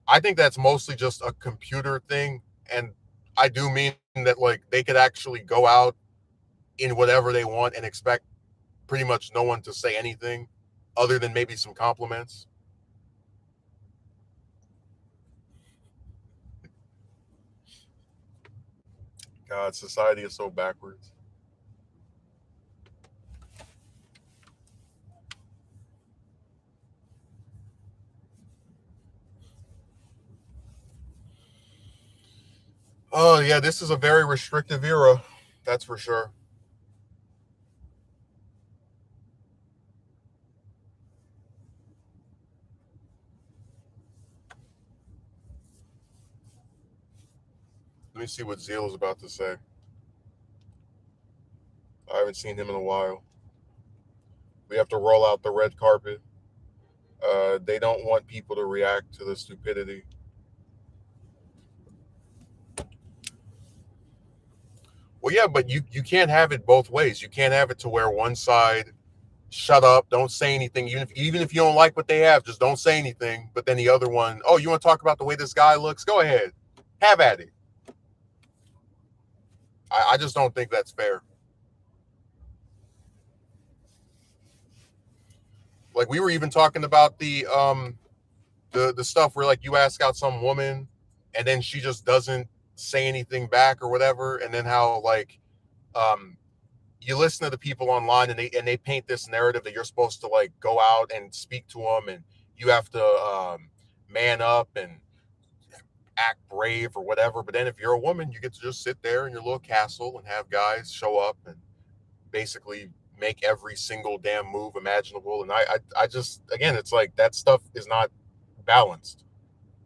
I think that's mostly just a computer thing, and I do mean that like they could actually go out in whatever they want and expect pretty much no one to say anything other than maybe some compliments. God, society is so backwards. Oh yeah, this is a very restrictive era. That's for sure. Let me see what Zeal is about to say. I haven't seen him in a while. We have to roll out the red carpet. They don't want people to react to the stupidity. Well, yeah, but you can't have it both ways. You can't have it to where one side shut up, don't say anything, even if you don't like what they have, just don't say anything. But then the other one, oh, you want to talk about the way this guy looks? Go ahead, have at it. I just don't think that's fair. Like we were even talking about the stuff where like you ask out some woman and then she just doesn't say anything back or whatever, and then how like um you listen to the people online and they paint this narrative that you're supposed to like go out and speak to them and you have to man up and act brave or whatever. But then if you're a woman, you get to just sit there in your little castle and have guys show up and basically make every single damn move imaginable. And I just again, it's like that stuff is not balanced.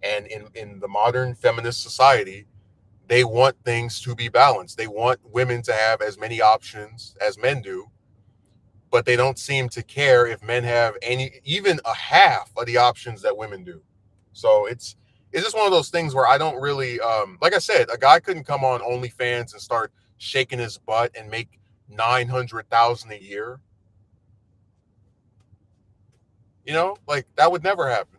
And in the modern feminist society, they want things to be balanced. They want women to have as many options as men do, but they don't seem to care if men have any, even a half of the options that women do. So it's just one of those things where I don't really like I said, a guy couldn't come on OnlyFans and start shaking his butt and make 900,000 a year. You know, like that would never happen.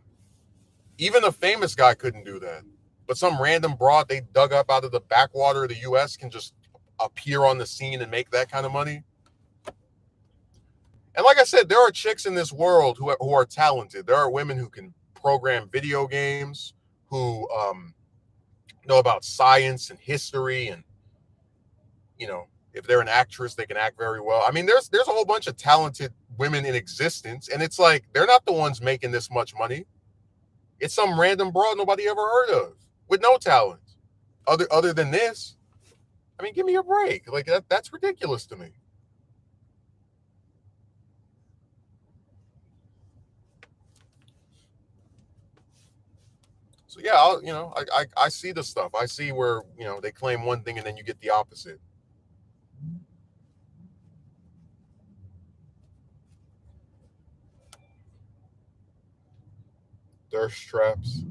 Even a famous guy couldn't do that. But some random broad they dug up out of the backwater of the US can just appear on the scene and make that kind of money. And like I said, there are chicks in this world who are talented. There are women who can program video games, who know about science and history, and you know, if they're an actress, they can act very well. I mean, there's a whole bunch of talented women in existence, and it's like they're not the ones making this much money. It's some random broad nobody ever heard of with no talent. Other than this, I mean, give me a break. Like that's ridiculous to me. So yeah, I see the stuff. I see where they claim one thing and then you get the opposite. Thirst traps.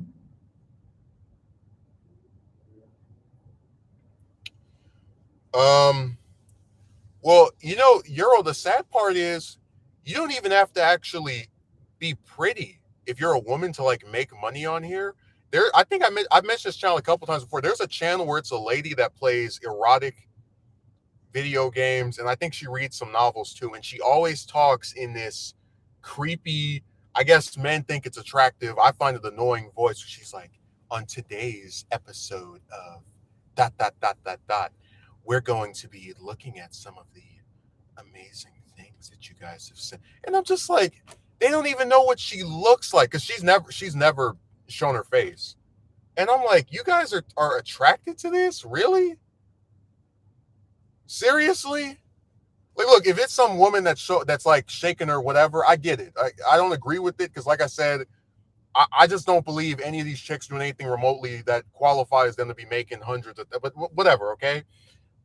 Um. Well, Euro. The sad part is you don't even have to actually be pretty if you're a woman to like make money on here. I think I've mentioned this channel a couple times before. There's a channel where it's a lady that plays erotic video games, and I think she reads some novels too. And she always talks in this creepy, I guess men think it's attractive. I find it annoying voice. She's like, on today's episode of dot dot dot dot dot, we're going to be looking at some of the amazing things that you guys have said. And I'm just like, they don't even know what she looks like because she's never shown her face. And I'm like, you guys are attracted to this? Really? Seriously? Like, look, if it's some woman that's like shaking her whatever, I get it. I don't agree with it because, like I said, I just don't believe any of these chicks doing anything remotely that qualifies them to be making hundreds of. But whatever, okay.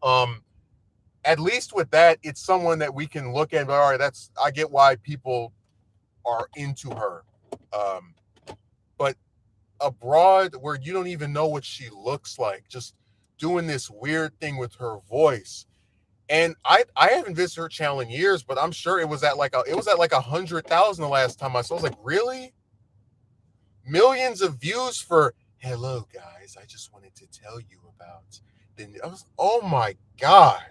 Um, at least with that, it's someone that we can look at. All right, I get why people are into her. Um, but abroad, where you don't even know what she looks like, just doing this weird thing with her voice. And I haven't visited her channel in years, but I'm sure it was at like 100,000 the last time I saw. I was like, really? Millions of views for hello guys. I just wanted to tell you about. Then I was, oh my god.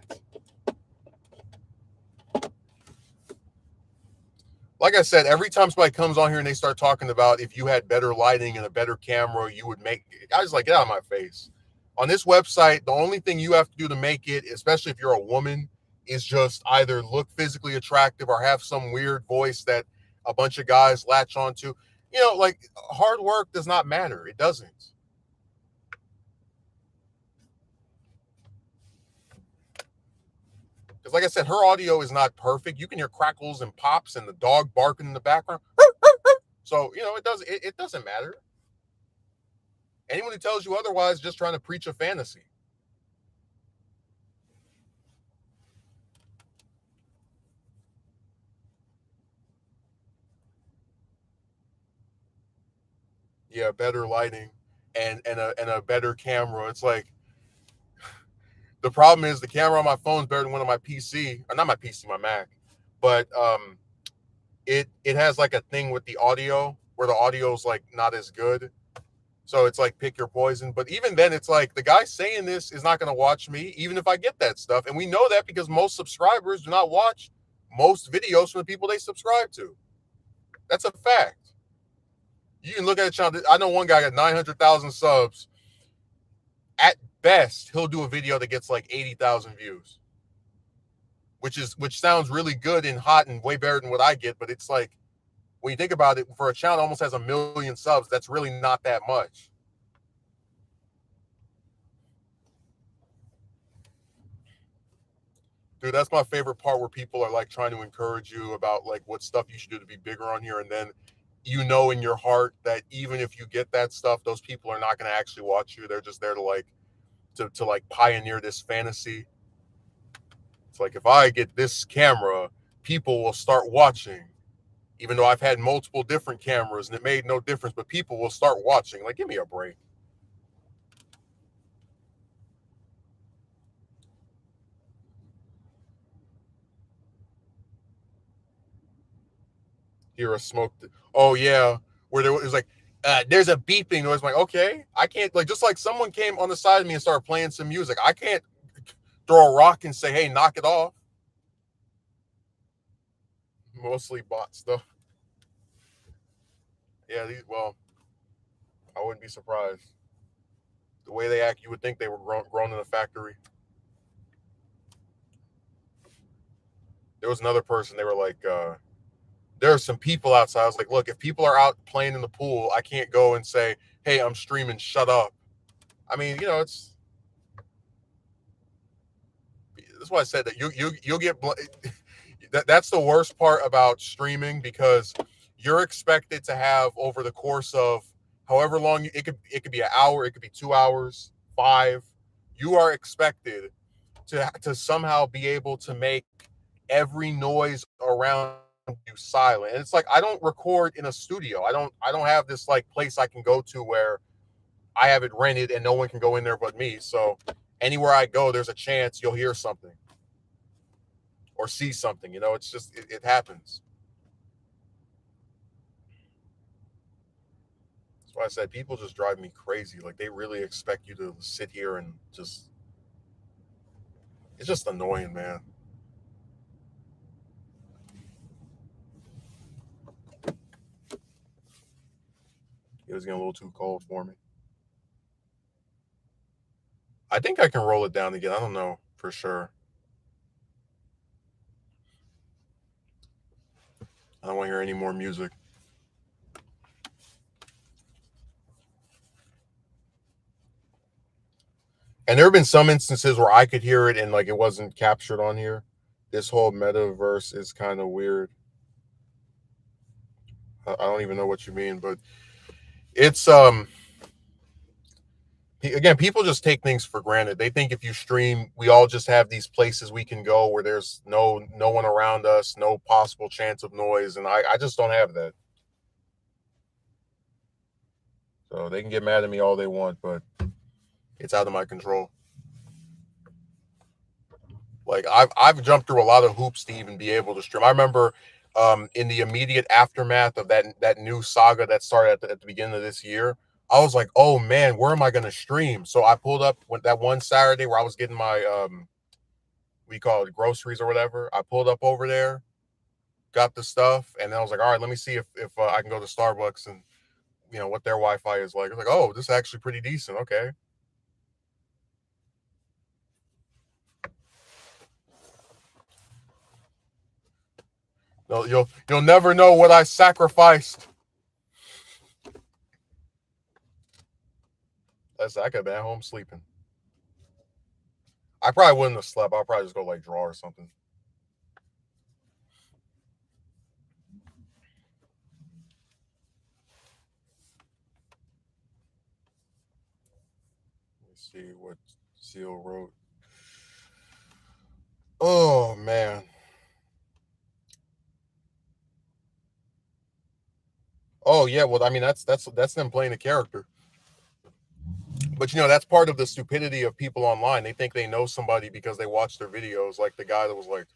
Like I said, every time somebody comes on here and they start talking about if you had better lighting and a better camera, you would make. I was like, get out of my face. On this website, the only thing you have to do to make it, especially if you're a woman, is just either look physically attractive or have some weird voice that a bunch of guys latch onto. Like hard work does not matter. It doesn't. Because like I said, her audio is not perfect. You can hear crackles and pops and the dog barking in the background. So it doesn't matter. Anyone who tells you otherwise is just trying to preach a fantasy. Yeah, better lighting and a better camera. It's like the problem is the camera on my phone is better than one on my PC, or not my PC, my Mac. But it has like a thing with the audio where the audio is like not as good. So it's like pick your poison. But even then, it's like the guy saying this is not going to watch me, even if I get that stuff. And we know that because most subscribers do not watch most videos from the people they subscribe to. That's a fact. You can look at the channel. I know one guy got 900,000 subs. At best, he'll do a video that gets like 80,000 views, which sounds really good and hot and way better than what I get. But it's like when you think about it, for a channel that almost has 1 million subs, that's really not that much. Dude, that's my favorite part where people are like trying to encourage you about like what stuff you should do to be bigger on here. And then you know in your heart that even if you get that stuff, those people are not going to actually watch you. They're just there to like to like pioneer this fantasy. It's like if I get this camera, people will start watching. Even though I've had multiple different cameras and it made no difference, but people will start watching. Like, give me a break. Hear a smoke. Oh yeah, where there was like, there's a beeping noise. I'm like, okay, I can't like just like someone came on the side of me and started playing some music. I can't throw a rock and say, hey, knock it off. Mostly bot stuff. Yeah, well, I wouldn't be surprised. The way they act, you would think they were grown in a factory. There was another person. They were like, there are some people outside. I was like, look, if people are out playing in the pool, I can't go and say, hey, I'm streaming, shut up. I mean, that's why I said that you'll get that's the worst part about streaming because you're expected to have over the course of however long it could be an hour, it could be 2 hours, 5. You are expected to somehow be able to make every noise around you silent. And it's like I don't record in a studio. I don't have this like place I can go to where I have it rented and no one can go in there but me. So anywhere I go, there's a chance you'll hear something or see something. It's just it happens. That's why I said people just drive me crazy. Like they really expect you to sit here and just it's just annoying, man. It was getting a little too cold for me. I think I can roll it down again. I don't know for sure. I don't want to hear any more music. And there have been some instances where I could hear it and like it wasn't captured on here. This whole metaverse is kind of weird. I don't even know what you mean, but it's again, people just take things for granted. They think if you stream, we all just have these places we can go where there's no one around us, no possible chance of noise, and I just don't have that. So they can get mad at me all they want, but it's out of my control. Like I've jumped through a lot of hoops to even be able to stream. I remember in the immediate aftermath of that new saga that started at the beginning of this year, I was like, oh man, where am I going to stream? So I pulled up that one Saturday where I was getting my we call it groceries or whatever. I pulled up over there, got the stuff, and then I was like, all right, let me see if I can go to Starbucks and what their Wi-Fi is like. I was like, oh, this is actually pretty decent. Okay. No, you'll never know what I sacrificed. I could have been at home sleeping. I probably wouldn't have slept. I'll probably just go like draw or something. see what Seal wrote. Oh man. Oh yeah, well I mean that's them playing a character. But that's part of the stupidity of people online. They think they know somebody because they watch their videos, like the guy that was like,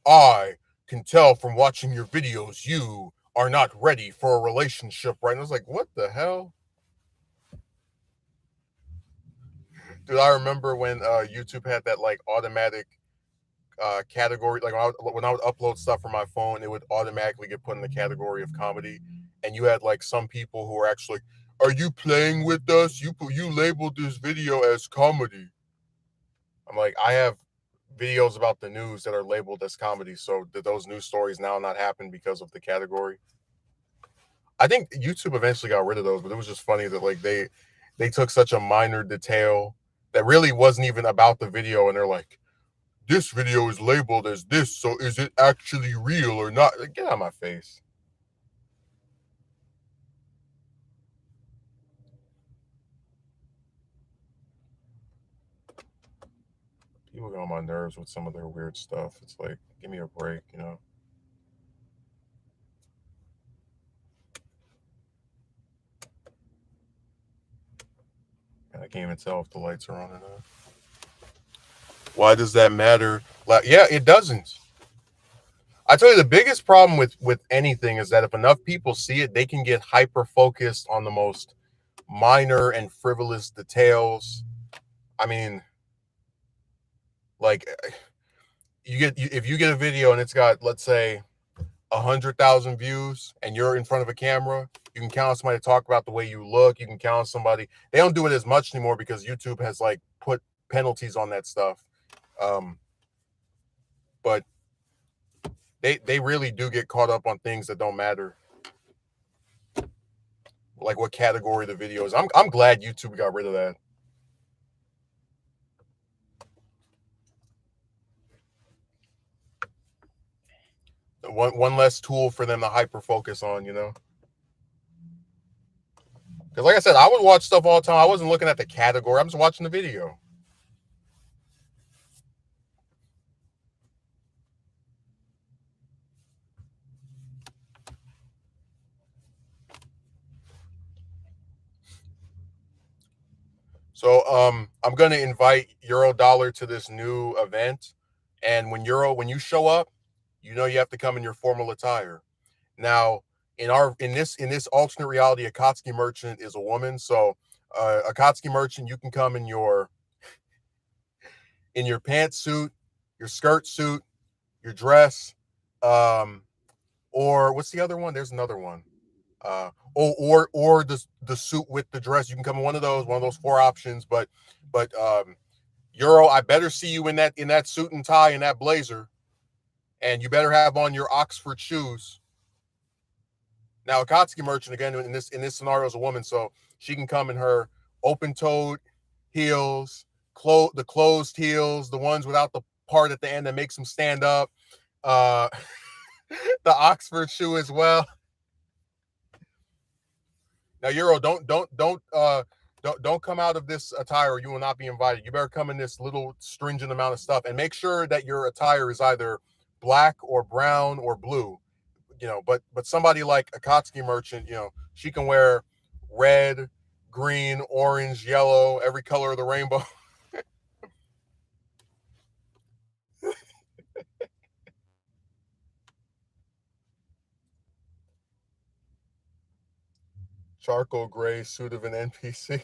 I can tell from watching your videos you are not ready for a relationship, right? And I was like, what the hell? Dude, I remember when YouTube had that like automatic category. Like when I would upload stuff from my phone, it would automatically get put in the category of comedy. And you had like some people who were actually, "Are you playing with us? You labeled this video as comedy." I'm like, I have videos about the news that are labeled as comedy. So did those news stories now not happen because of the category? I think YouTube eventually got rid of those, but it was just funny that like they took such a minor detail that really wasn't even about the video, and they're like, this video is labeled as this, so is it actually real or not? Like, get out of my face. People get on my nerves with some of their weird stuff. It's like, give me a break. I can't even tell if the lights are on or not. Why does that matter? Like, yeah, it doesn't. I tell you, the biggest problem with anything is that if enough people see it, they can get hyper focused on the most minor and frivolous details. I mean, like if you get a video and it's got, let's say, 100,000 views and you're in front of a camera, you can count on somebody to talk about the way you look. You can count on somebody. They don't do it as much anymore because YouTube has like put penalties on that stuff. But they really do get caught up on things that don't matter, like what category the video is. I'm glad YouTube got rid of that. One less tool for them to hyper focus on. Because like I said, I would watch stuff all the time. I wasn't looking at the category. I'm just watching the video. So I'm gonna invite Eurodollar to this new event. And when you show up, you have to come in your formal attire. Now, in this alternate reality, Akatsuki merchant is a woman. So Akatsuki merchant, you can come in your pantsuit, your skirt suit, your dress, or what's the other one? There's another one. Or the suit with the dress. You can come in one of those four options. But Euro, I better see you in that suit and tie and that blazer, and you better have on your Oxford shoes. Now, Akatsuki merchant again in this scenario is a woman, so she can come in her open-toed heels, the closed heels, the ones without the part at the end that makes them stand up. Uh, the Oxford shoe as well. Now, Euro, don't come out of this attire, or you will not be invited. You better come in this little stringent amount of stuff, and make sure that your attire is either black or brown or blue. But somebody like Akatsuki merchant, she can wear red, green, orange, yellow, every color of the rainbow. Charcoal gray suit of an NPC.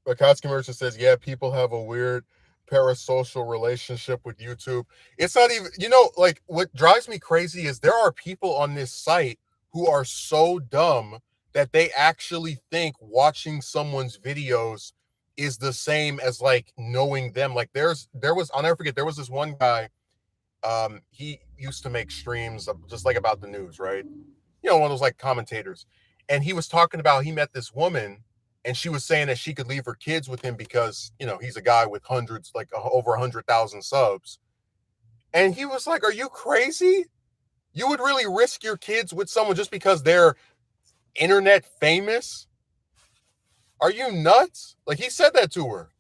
Akatsuki merchant says, yeah, people have a weird parasocial relationship with YouTube. It's not even, like what drives me crazy is there are people on this site who are so dumb that they actually think watching someone's videos is the same as like knowing them. Like I'll never forget, there was this one guy, he used to make streams just like about the news, right? One of those like commentators. And he was talking about he met this woman, and she was saying that she could leave her kids with him because, he's a guy with hundreds, like over 100,000 subs. And he was like, are you crazy? You would really risk your kids with someone just because they're internet famous? Are you nuts? Like he said that to her.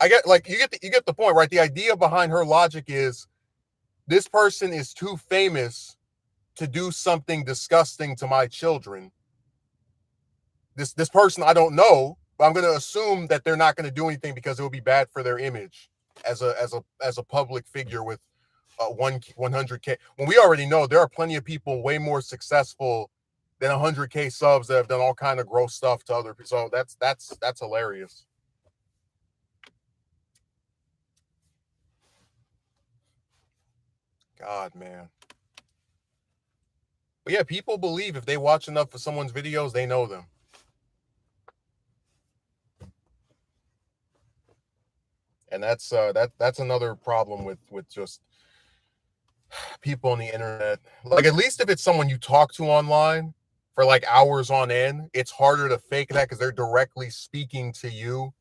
I get like you get the point, right? The idea behind her logic is this person is too famous to do something disgusting to my children. This person I don't know, but I'm going to assume that they're not going to do anything because it would be bad for their image as a public figure with 100K. When we already know there are plenty of people way more successful than 100K subs that have done all kind of gross stuff to other people. So that's hilarious. God, man. But yeah, people believe if they watch enough of someone's videos, they know them. And that's another problem with just people on the internet. Like at least if it's someone you talk to online for like hours on end, it's harder to fake that because they're directly speaking to you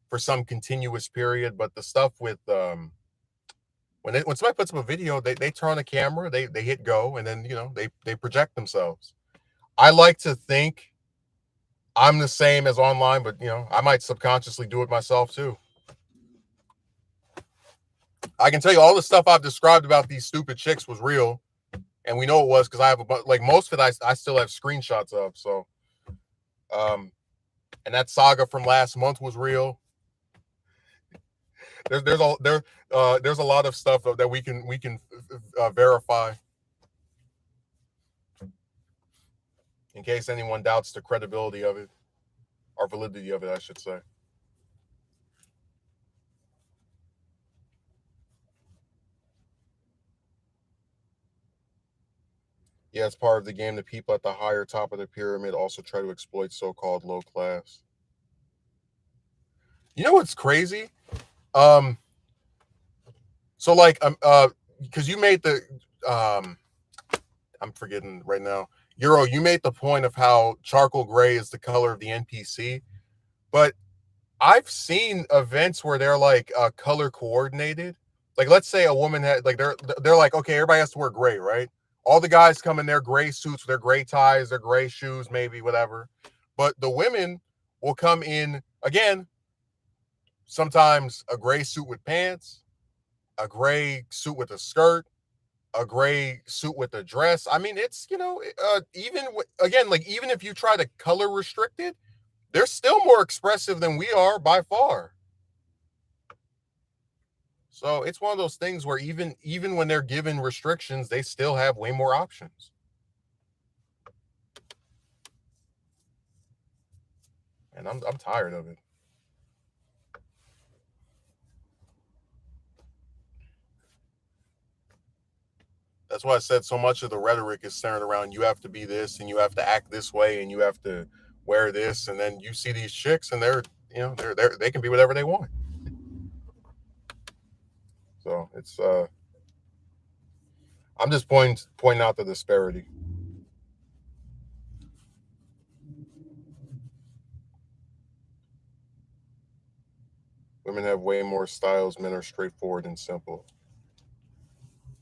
for some continuous period. But the stuff with when somebody puts up a video, they turn on a camera, they hit go, and then they project themselves. I like to think I'm the same as online, but I might subconsciously do it myself too. I can tell you all the stuff I've described about these stupid chicks was real, and we know it was because I have like most of it. I still have screenshots of. So, um, and that saga from last month was real. There's a lot of stuff that we can verify in case anyone doubts the credibility of it or validity of it, I should say. Yeah, it's part of the game. The people at the higher top of the pyramid also try to exploit so-called low class. You know what's crazy? Um, so like because you made the um I'm forgetting right now. Euro, you made the point of how charcoal gray is the color of the NPC, but I've seen events where they're like color coordinated. Like let's say a woman had like they're like, okay, everybody has to wear gray, right? All the guys come in their gray suits, their gray ties, their gray shoes, maybe whatever. But the women will come in again, sometimes a gray suit with pants, a gray suit with a skirt, a gray suit with a dress. I mean, it's even again, like even if you try to color restrict it, they're still more expressive than we are by far. So it's one of those things where even when they're given restrictions, they still have way more options. And I'm tired of it. That's why I said so much of the rhetoric is centered around you have to be this and you have to act this way and you have to wear this, and then you see these chicks and they can be whatever they want. So it's I'm just pointing out the disparity. Women have way more styles. Men are straightforward and simple.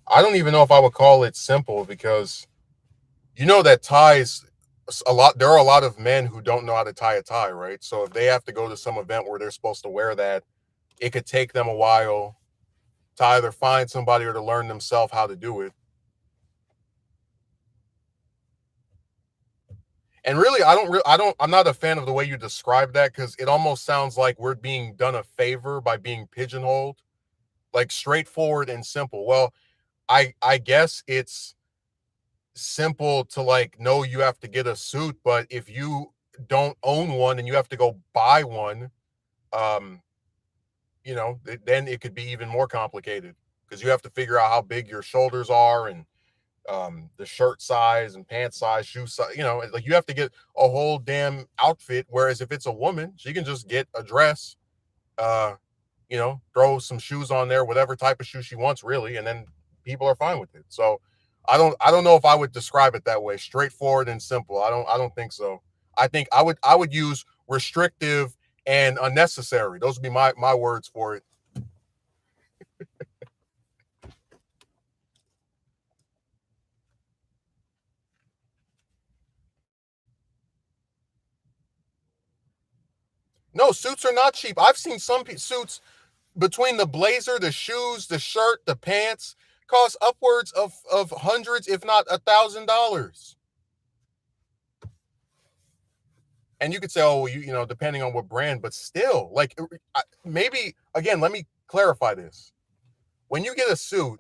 I don't even know if I would call it simple because that ties a lot. There are a lot of men who don't know how to tie a tie, right? So if they have to go to some event where they're supposed to wear that, it could take them a while to either find somebody or to learn themselves how to do it. And really, I'm not a fan of the way you describe that because it almost sounds like we're being done a favor by being pigeonholed, like straightforward and simple. Well, I guess it's simple to like know you have to get a suit, but if you don't own one and you have to go buy one, um, then it could be even more complicated because you have to figure out how big your shoulders are and the shirt size and pant size, shoe size. Like you have to get a whole damn outfit. Whereas if it's a woman, she can just get a dress, uh, throw some shoes on there, whatever type of shoe she wants, really, and then people are fine with it. So I don't know if I would describe it that way, straightforward and simple. I don't think so. I think I would use restrictive and unnecessary. Those would be my words for it. No, suits are not cheap. I've seen some suits between the blazer, the shoes, the shirt, the pants cost upwards of hundreds, if not $1,000. And you could say, oh, well, you know, depending on what brand, but still, like maybe again, let me clarify this. When you get a suit,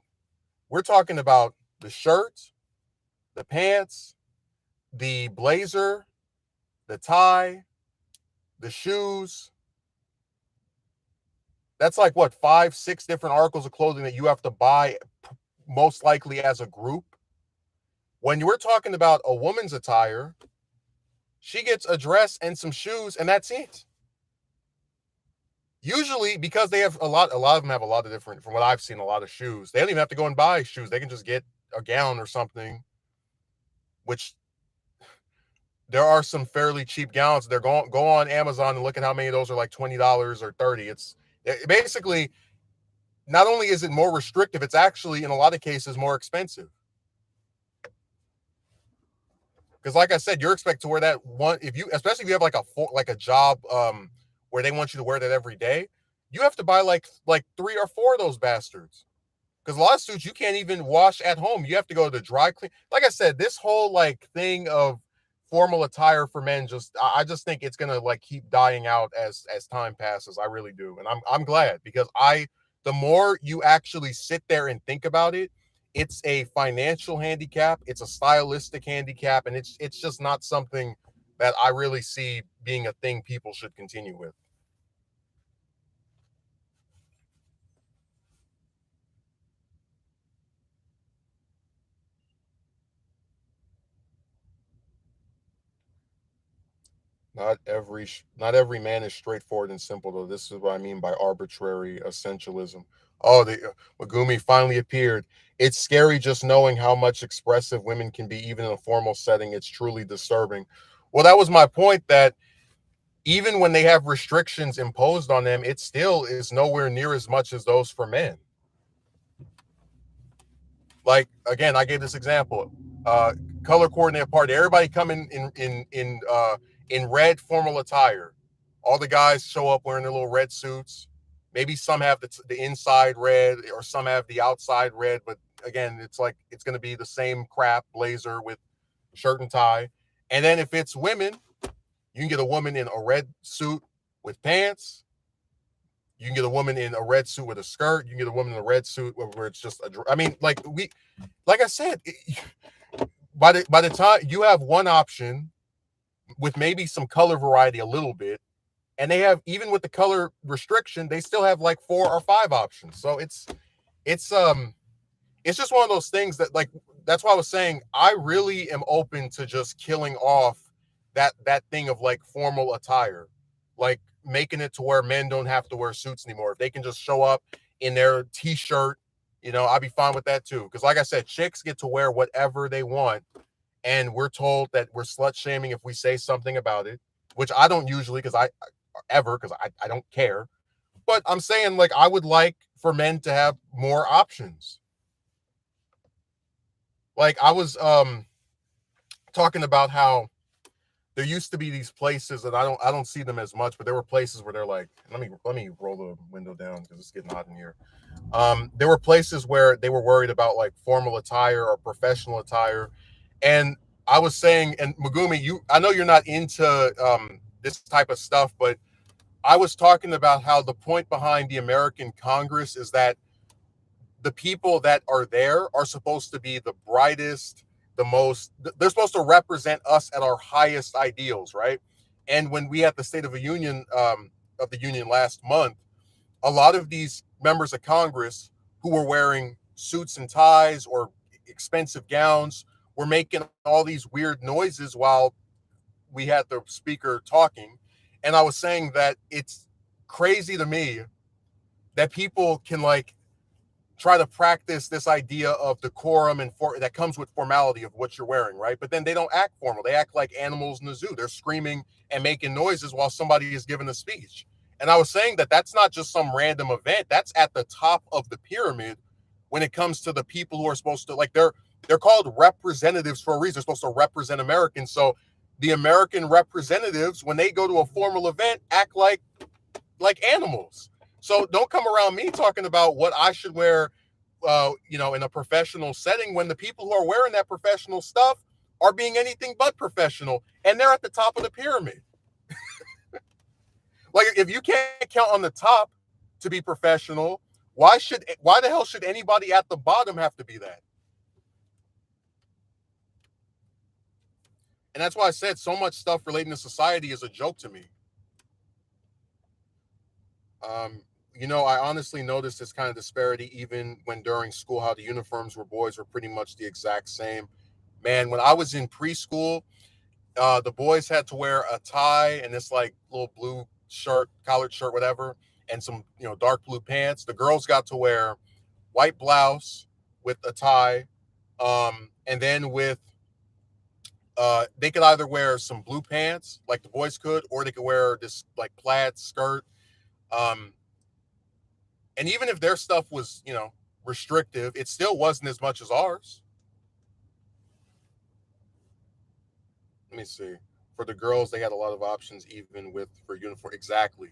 we're talking about the shirt, the pants, the blazer, the tie, the shoes. That's like what, 5, 6 different articles of clothing that you have to buy, most likely as a group. When you're talking about a woman's attire, she gets a dress and some shoes, and that's it. Usually, because they have a lot of them have a lot of different, from what I've seen, a lot of shoes. They don't even have to go and buy shoes. They can just get a gown or something, which there are some fairly cheap gowns. They're go on Amazon and look at how many of those are like $20 or 30. It's basically, not only is it more restrictive, it's actually in a lot of cases more expensive. Because like I said, you're expected to wear that one, if you, especially if you have like a job where they want you to wear that every day, you have to buy like 3 or 4 of those bastards. Because a lot of suits you can't even wash at home. You have to go to the dry clean. Like I said, this whole like thing of formal attire for men, just I just think it's gonna like keep dying out as time passes. I really do, and I'm glad, because the more you actually sit there and think about it, it's a financial handicap, it's a stylistic handicap, and it's just not something that I really see being a thing people should continue with. Not every man is straightforward and simple, though. This is what I mean by arbitrary essentialism. Oh, the Megumi finally appeared. It's scary just knowing how much expressive women can be, even in a formal setting. It's truly disturbing. Well, that was my point, that even when they have restrictions imposed on them, it still is nowhere near as much as those for men. Like again, I gave this example. Color coordinated party. Everybody come in red formal attire. All the guys show up wearing their little red suits. Maybe some have the inside red, or some have the outside red. But again, it's like it's going to be the same crap: blazer with shirt and tie. And then if it's women, you can get a woman in a red suit with pants. You can get a woman in a red suit with a skirt. You can get a woman in a red suit where it's just a. I mean, like I said, by the time you have one option with maybe some color variety a little bit, and they have, even with the color restriction, they still have like 4 or 5 options. So it's it's just one of those things that, like, that's why I was saying I really am open to just killing off that thing of like formal attire, like making it to where men don't have to wear suits anymore. If they can just show up in their t-shirt, I'd be fine with that too. Because like I said, chicks get to wear whatever they want, and we're told that we're slut shaming if we say something about it, which I don't usually, because I don't care. But I'm saying, like, I would like for men to have more options. Like I was talking about how there used to be these places that I don't see them as much, but there were places where they're like, let me roll the window down because it's getting hot in here. There were places where they were worried about like formal attire or professional attire, and I was saying, and Megumi, I know you're not into this type of stuff, but I was talking about how the point behind the American Congress is that the people that are there are supposed to be the brightest, they're supposed to represent us at our highest ideals, right? And when we had the State of the Union last month, a lot of these members of Congress who were wearing suits and ties or expensive gowns were making all these weird noises while we had the speaker talking. And I was saying that it's crazy to me that people can like try to practice this idea of decorum and that comes with formality of what you're wearing, right? But then they don't act formal. They act like animals in the zoo. They're screaming and making noises while somebody is giving a speech. And I was saying that that's not just some random event. That's at the top of the pyramid when it comes to the people who are supposed to, like, they're called representatives for a reason. They're supposed to represent Americans. So the American representatives, when they go to a formal event, act like animals. So don't come around me talking about what I should wear, in a professional setting when the people who are wearing that professional stuff are being anything but professional, and they're at the top of the pyramid. Like if you can't count on the top to be professional, why the hell should anybody at the bottom have to be that? And that's why I said so much stuff relating to society is a joke to me. Um, I honestly noticed this kind of disparity even when during school, how the uniforms were boys were pretty much the exact same. Man, when I was in preschool, the boys had to wear a tie and this like little blue shirt, collared shirt, whatever, and some dark blue pants. The girls got to wear white blouse with a tie, and then with they could either wear some blue pants like the boys could, or they could wear this like plaid skirt. Um, and even if their stuff was restrictive, it still wasn't as much as ours. Let me see. For the girls, they had a lot of options, even with for uniform. Exactly,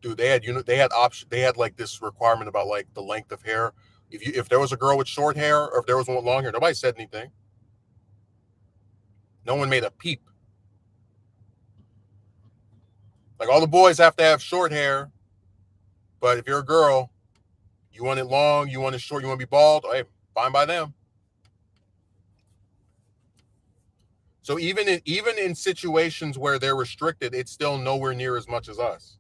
dude. They had option. They had like this requirement about like the length of hair. If there was a girl with short hair, or if there was one with long hair, nobody said anything. No one made a peep. Like all the boys have to have short hair, but if you're a girl, you want it long, you want it short, you want to be bald. Hey, fine by them. So even in situations where they're restricted, it's still nowhere near as much as us.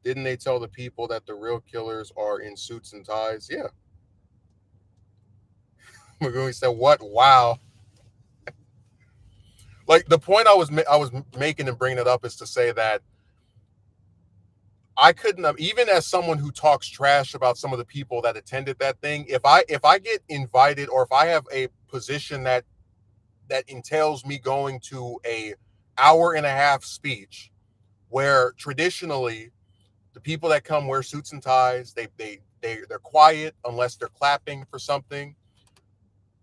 Didn't they tell the people that the real killers are in suits and ties? Yeah. We said what? Wow. Like the point I was making and bringing it up is to say that I couldn't have, even as someone who talks trash about some of the people that attended that thing. If I get invited, or if I have a position that entails me going to a hour and a half speech where traditionally the people that come wear suits and ties, they're quiet unless they're clapping for something.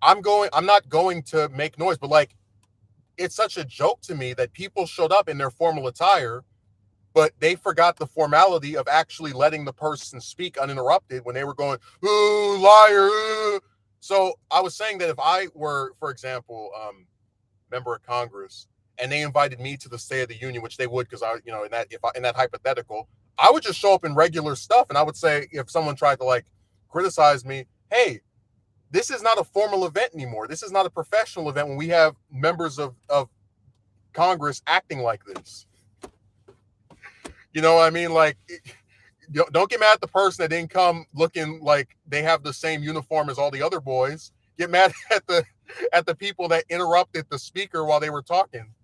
I'm not going to make noise, but like it's such a joke to me that people showed up in their formal attire, but they forgot the formality of actually letting the person speak uninterrupted when they were going, "Ooh, liar." Ooh. So I was saying that if I were, for example, member of Congress, and they invited me to the State of the Union, which they would, because in that hypothetical, I would just show up in regular stuff, and I would say, if someone tried to like criticize me, hey, this is not a formal event anymore. This is not a professional event when we have members of Congress acting like this. You know what I mean? Like, don't get mad at the person that didn't come looking like they have the same uniform as all the other boys. Get mad at the people that interrupted the speaker while they were talking.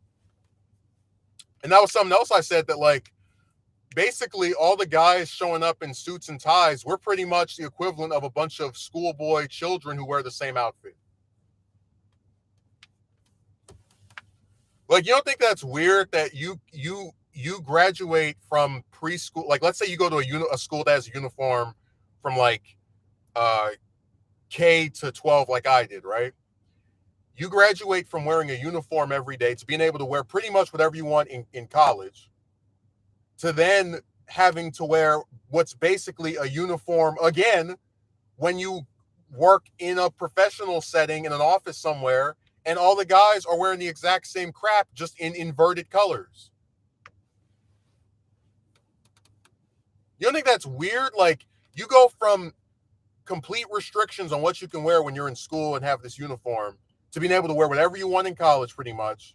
And that was something else I said, that like basically all the guys showing up in suits and ties, we're pretty much the equivalent of a bunch of schoolboy children who wear the same outfit. Like, you don't think that's weird that you graduate from preschool? Like, let's say you go to a school that has a uniform from like uh K to 12, like I did, right? You graduate from wearing a uniform every day to being able to wear pretty much whatever you want in college, to then having to wear what's basically a uniform again when you work in a professional setting in an office somewhere, and all the guys are wearing the exact same crap, just in inverted colors. You don't think that's weird? Like, you go from complete restrictions on what you can wear when you're in school and have this uniform, to being able to wear whatever you want in college pretty much,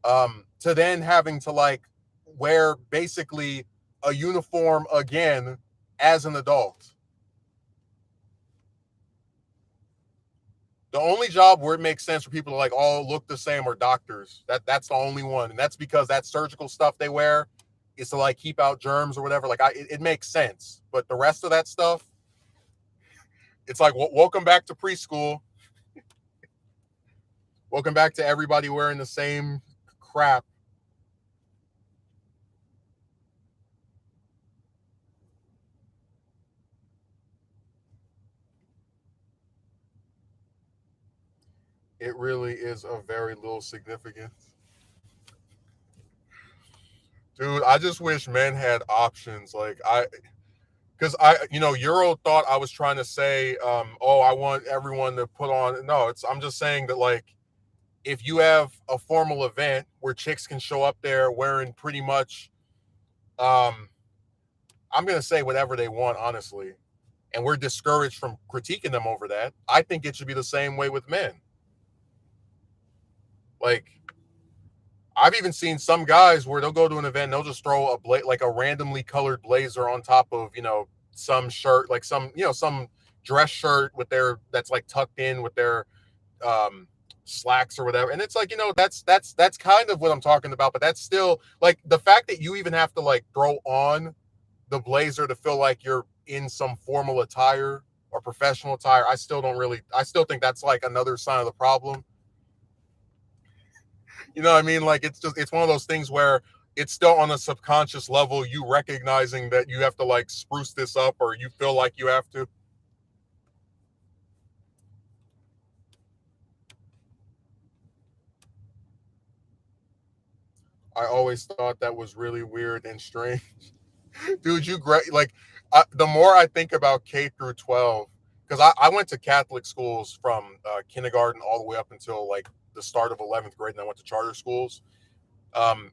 to then having to like wear basically a uniform again as an adult. The only job where it makes sense for people to like all look the same are doctors. That's the only one, and that's because that surgical stuff they wear is to like keep out germs or whatever. Like it makes sense, but the rest of that stuff, it's like welcome back to preschool. Welcome back to everybody wearing the same crap. It really is of very little significance. Dude, I just wish men had options. Like because Euro thought I was trying to say, oh, I want everyone to put on. No, I'm just saying that like if you have a formal event where chicks can show up there wearing pretty much, um, I'm gonna say whatever they want, honestly, and we're discouraged from critiquing them over that. I think it should be the same way with men. Like I've even seen some guys where they'll go to an event and they'll just throw like a randomly colored blazer on top of some shirt, like some dress shirt with their that's like tucked in with their um slacks or whatever. And it's like, that's kind of what I'm talking about, but that's still like the fact that you even have to like throw on the blazer to feel like you're in some formal attire or professional attire. I still think that's like another sign of the problem. You know what I mean? Like it's one of those things where it's still on a subconscious level, you recognizing that you have to like spruce this up or you feel like you have to. I always thought that was really weird and strange. Dude, like the more I think about K through 12, because I went to Catholic schools from kindergarten all the way up until like the start of 11th grade, and I went to charter schools. Um,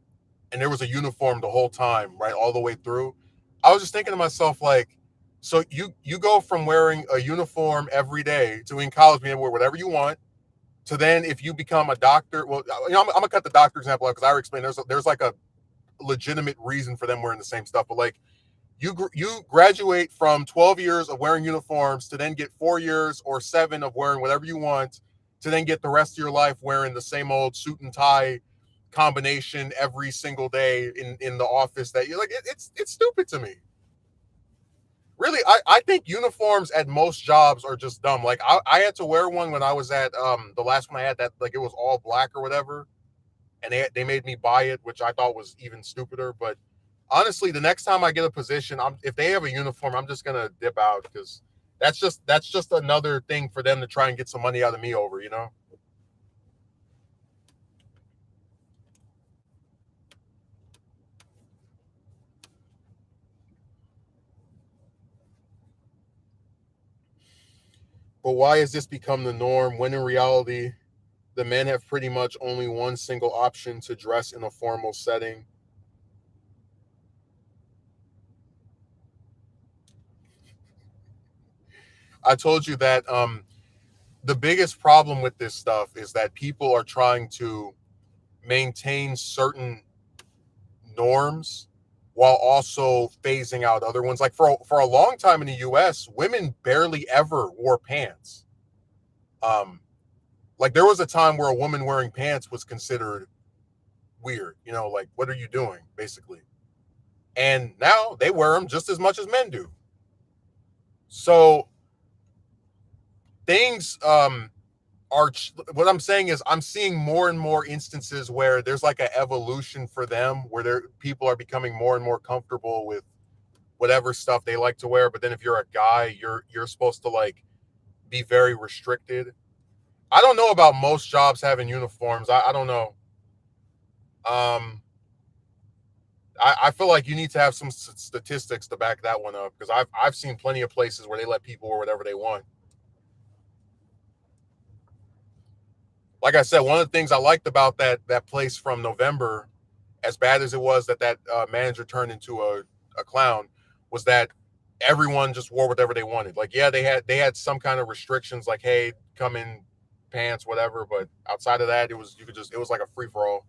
and there was a uniform the whole time, right, all the way through. I was just thinking to myself, like, so you go from wearing a uniform every day to in college being able to wear whatever you want to then if you become a doctor. Well, I'm gonna cut the doctor example out because I already explained there's like a legitimate reason for them wearing the same stuff, but like you graduate from 12 years of wearing uniforms to then get 4 years or 7 of wearing whatever you want to then get the rest of your life wearing the same old suit and tie combination every single day in the office that you're like it's stupid to me. Really, I think uniforms at most jobs are just dumb. Like I had to wear one when I was at the last one I had that like it was all black or whatever, and they made me buy it, which I thought was even stupider. But honestly, the next time I get a position, if they have a uniform, I'm just gonna dip out because that's just another thing for them to try and get some money out of me over, you know. But why has this become the norm when in reality the men have pretty much only one single option to dress in a formal setting? I told you that the biggest problem with this stuff is that people are trying to maintain certain norms while also phasing out other ones. Like for a long time in the US, women barely ever wore pants. Um like there was a time where a woman wearing pants was considered weird, like what are you doing basically? And now they wear them just as much as men do. So things are what I'm saying is I'm seeing more and more instances where there's like an evolution for them where people are becoming more and more comfortable with whatever stuff they like to wear. But then if you're a guy, you're supposed to like be very restricted. I don't know about most jobs having uniforms. I don't know. Um, I feel like you need to have some statistics to back that one up because I've seen plenty of places where they let people wear whatever they want. Like I said, one of the things I liked about that place from November, as bad as it was that manager turned into a clown, was that everyone just wore whatever they wanted. Like, yeah, they had some kind of restrictions, like, hey, come in pants, whatever. But outside of that, it was like a free for all.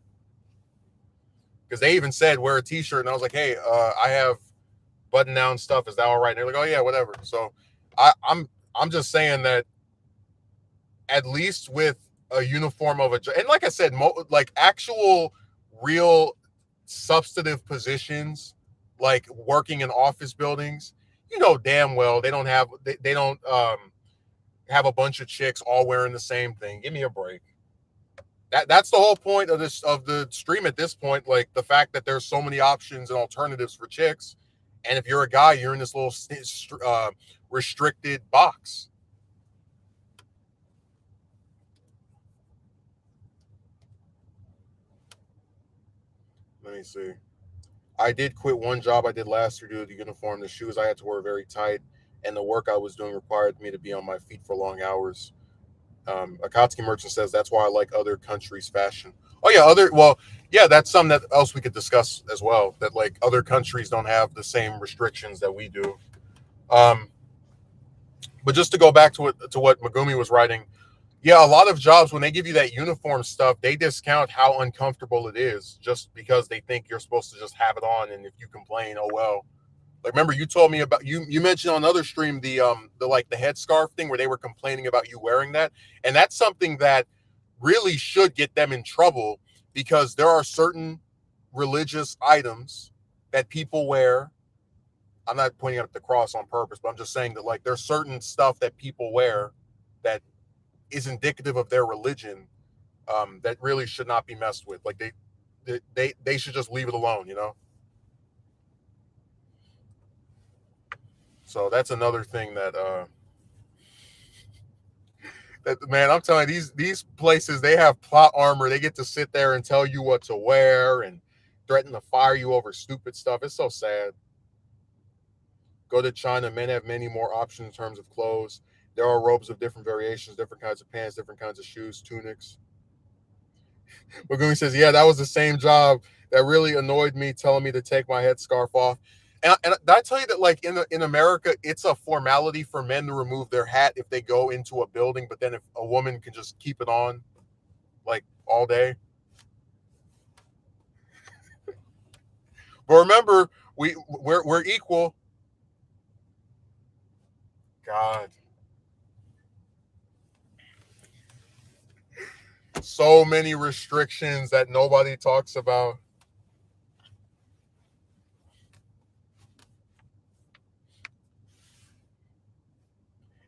Because they even said wear a t-shirt, and I was like, hey, I have button down stuff. Is that all right? And they're like, oh yeah, whatever. So I'm just saying that at least with a uniform of and like I said, like actual real substantive positions, like working in office buildings, damn well they don't have a bunch of chicks all wearing the same thing. Give me a break. That's the whole point of the stream at this point. Like the fact that there's so many options and alternatives for chicks, and if you're a guy, you're in this little restricted box. Let me see. I did quit one job I did last year due to the uniform. The shoes I had to wear very tight, and the work I was doing required me to be on my feet for long hours. Akatsuki Merchant says that's why I like other countries' fashion. Oh yeah, yeah, that's something that else we could discuss as well. That like other countries don't have the same restrictions that we do. Um, but just to go back to what Megumi was writing, yeah, a lot of jobs when they give you that uniform stuff, they discount how uncomfortable it is just because they think you're supposed to just have it on, and if you complain, oh well. Like remember you told me about you mentioned on another stream the like the headscarf thing where they were complaining about you wearing that, and that's something that really should get them in trouble because there are certain religious items that people wear. I'm not pointing out the cross on purpose, but I'm just saying that like there's certain stuff that people wear that is indicative of their religion, that really should not be messed with. Like they should just leave it alone, you know. So that's another thing that man, I'm telling you, these places they have plot armor. They get to sit there and tell you what to wear and threaten to fire you over stupid stuff. It's so sad. Go to China, men have many more options in terms of clothes. There are robes of different variations, different kinds of pants, different kinds of shoes, tunics. Magumi says, "Yeah, that was the same job that really annoyed me, telling me to take my headscarf off." And did I tell you that, like in America, it's a formality for men to remove their hat if they go into a building, but then if a woman can just keep it on like all day. But remember, we're equal. God, so many restrictions that nobody talks about.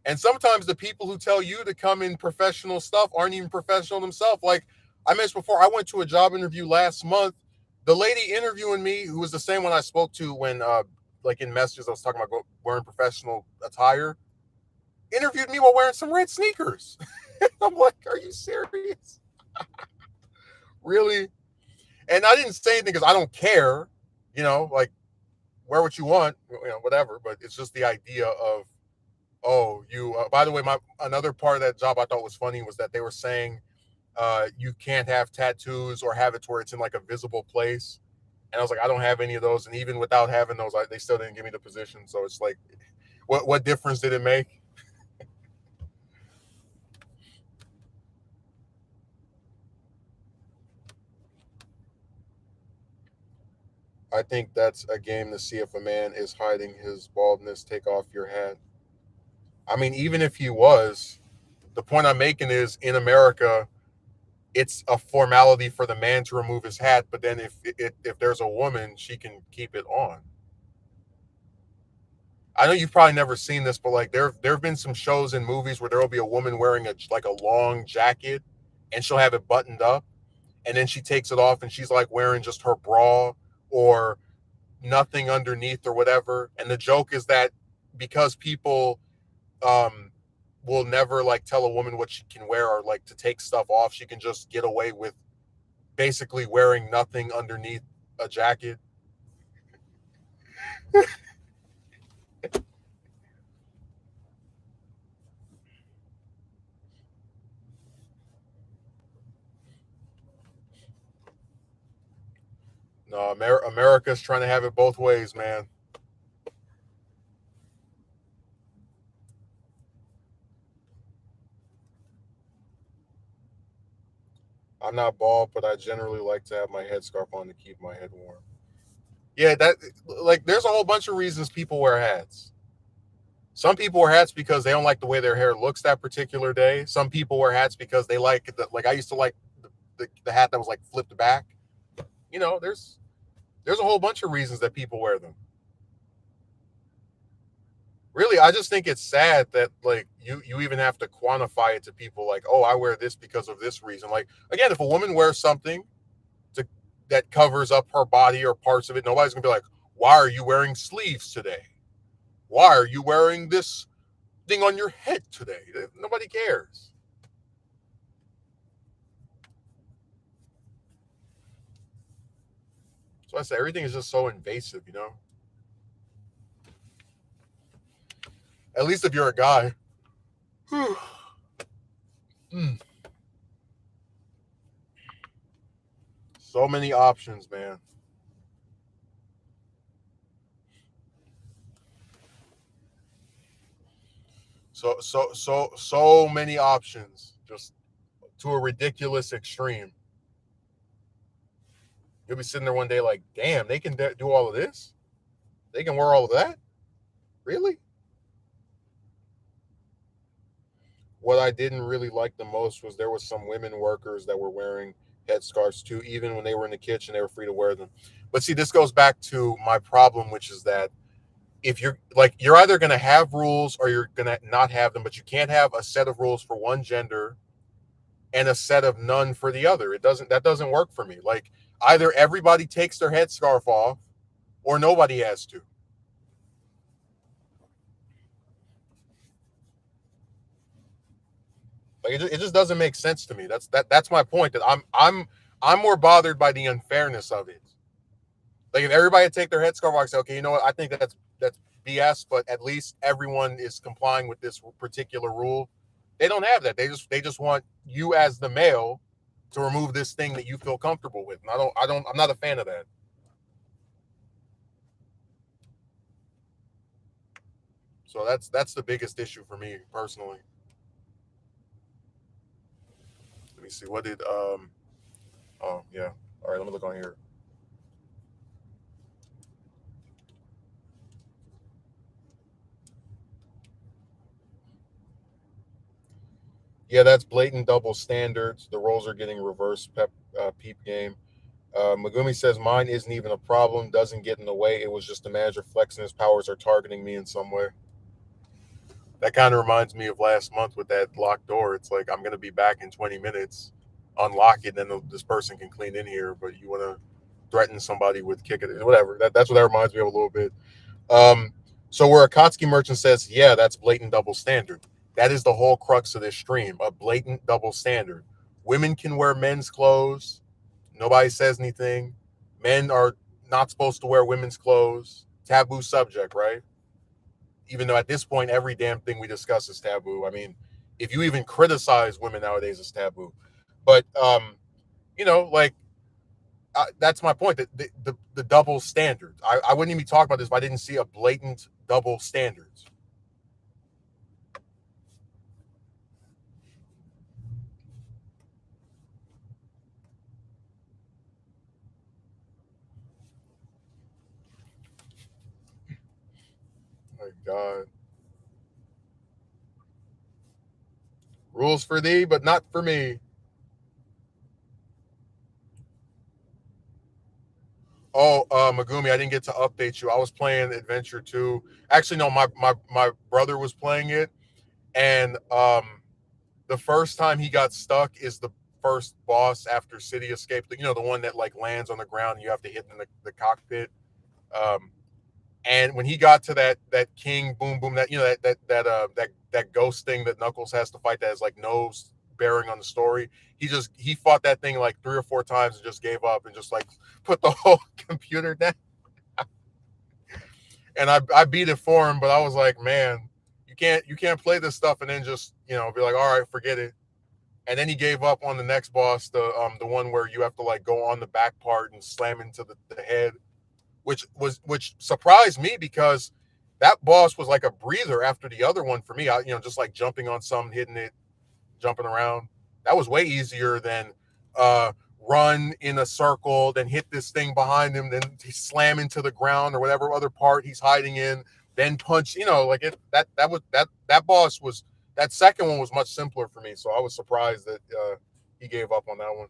And sometimes the people who tell you to come in professional stuff aren't even professional themselves. Like I mentioned before, I went to a job interview last month. The lady interviewing me, who was the same one I spoke to when, like in messages, I was talking about wearing professional attire, interviewed me while wearing some red sneakers. I'm like, are you serious? Really? And I didn't say anything because I don't care. You know, like wear what you want, you know, whatever. But it's just the idea of, oh, you. By the way, my another part of that job I thought was funny was that they were saying you can't have tattoos or have it to where it's in like a visible place. And I was like, I don't have any of those. And even without having those, they still didn't give me the position. So it's like, what difference did it make? I think that's a game to see if a man is hiding his baldness. Take off your hat. I mean, even if he was, the point I'm making is in America, it's a formality for the man to remove his hat. But then if there's a woman, she can keep it on. I know you've probably never seen this, but like there have been some shows and movies where there will be a woman wearing a like a long jacket, and she'll have it buttoned up, and then she takes it off, and she's like wearing just her bra or nothing underneath or whatever. And the joke is that because people um will never like tell a woman what she can wear or like to take stuff off, she can just get away with basically wearing nothing underneath a jacket. No, America's trying to have it both ways, man. I'm not bald, but I generally like to have my headscarf on to keep my head warm. Yeah, that like there's a whole bunch of reasons people wear hats. Some people wear hats because they don't like the way their hair looks that particular day. Some people wear hats because they like like I used to like the hat that was like flipped back. You know, there's a whole bunch of reasons that people wear them. Really, I just think it's sad that like you even have to quantify it to people like, oh, I wear this because of this reason. Like again, if a woman wears something to that covers up her body or parts of it, nobody's gonna be like, why are you wearing sleeves today? Why are you wearing this thing on your head today? Nobody cares. So I say everything is just so invasive, you know. At least if you're a guy. Mm. So many options, man. So many options, just to a ridiculous extreme. You'll be sitting there one day like, damn, they can do all of this. They can wear all of that. Really? What I didn't really like the most was there was some women workers that were wearing headscarves too, even when they were in the kitchen, they were free to wear them. But see, this goes back to my problem, which is that if you're like, you're either going to have rules or you're going to not have them, but you can't have a set of rules for one gender and a set of none for the other. That doesn't work for me. Like, either everybody takes their headscarf off or nobody has to. Like, it just doesn't make sense to me. That's my point. That I'm more bothered by the unfairness of it. Like, if everybody take their headscarf off, I say, okay, you know what? I think that's BS, but at least everyone is complying with this particular rule. They don't have that. They just want you as the male to remove this thing that you feel comfortable with. And I'm not a fan of that. So that's the biggest issue for me personally. Let me see. What did oh yeah. All right, let me look on here. Yeah, that's blatant double standards. The roles are getting reversed. Peep game. Megumi says mine isn't even a problem. Doesn't get in the way. It was just the manager flexing his powers or targeting me in some way. That kind of reminds me of last month with that locked door. It's like, I'm gonna be back in 20 minutes. Unlock it, then this person can clean in here. But you want to threaten somebody with kicking it, whatever. That's what that reminds me of a little bit. Um, so where Akatsuki merchant says, yeah, that's blatant double standard. That is the whole crux of this stream, a blatant double standard. Women can wear men's clothes. Nobody says anything. Men are not supposed to wear women's clothes. Taboo subject, right? Even though at this point, every damn thing we discuss is taboo. I mean, if you even criticize women nowadays, it's taboo. But, like, that's my point. The double standards. I wouldn't even talk about this if I didn't see a blatant double standards. My God, rules for thee, but not for me. Oh, Megumi, I didn't get to update you. I was playing Adventure 2. Actually, no, my brother was playing it, and the first time he got stuck is the first boss after City Escape. The one that like lands on the ground and you have to hit in the cockpit. Um, and when he got to that king boom boom, that that ghost thing that Knuckles has to fight, that has like no bearing on the story, he fought that thing like 3 or 4 times and just gave up and just like put the whole computer down. And I beat it for him, but I was like, man, you can't play this stuff and then just be like, all right, forget it. And then he gave up on the next boss, the one where you have to like go on the back part and slam into the head, which surprised me because that boss was like a breather after the other one for me. Just like jumping on something, hitting it, jumping around. That was way easier than run in a circle, then hit this thing behind him, then slam into the ground or whatever other part he's hiding in, then punch. Like that boss was that second one was much simpler for me. So I was surprised that he gave up on that one.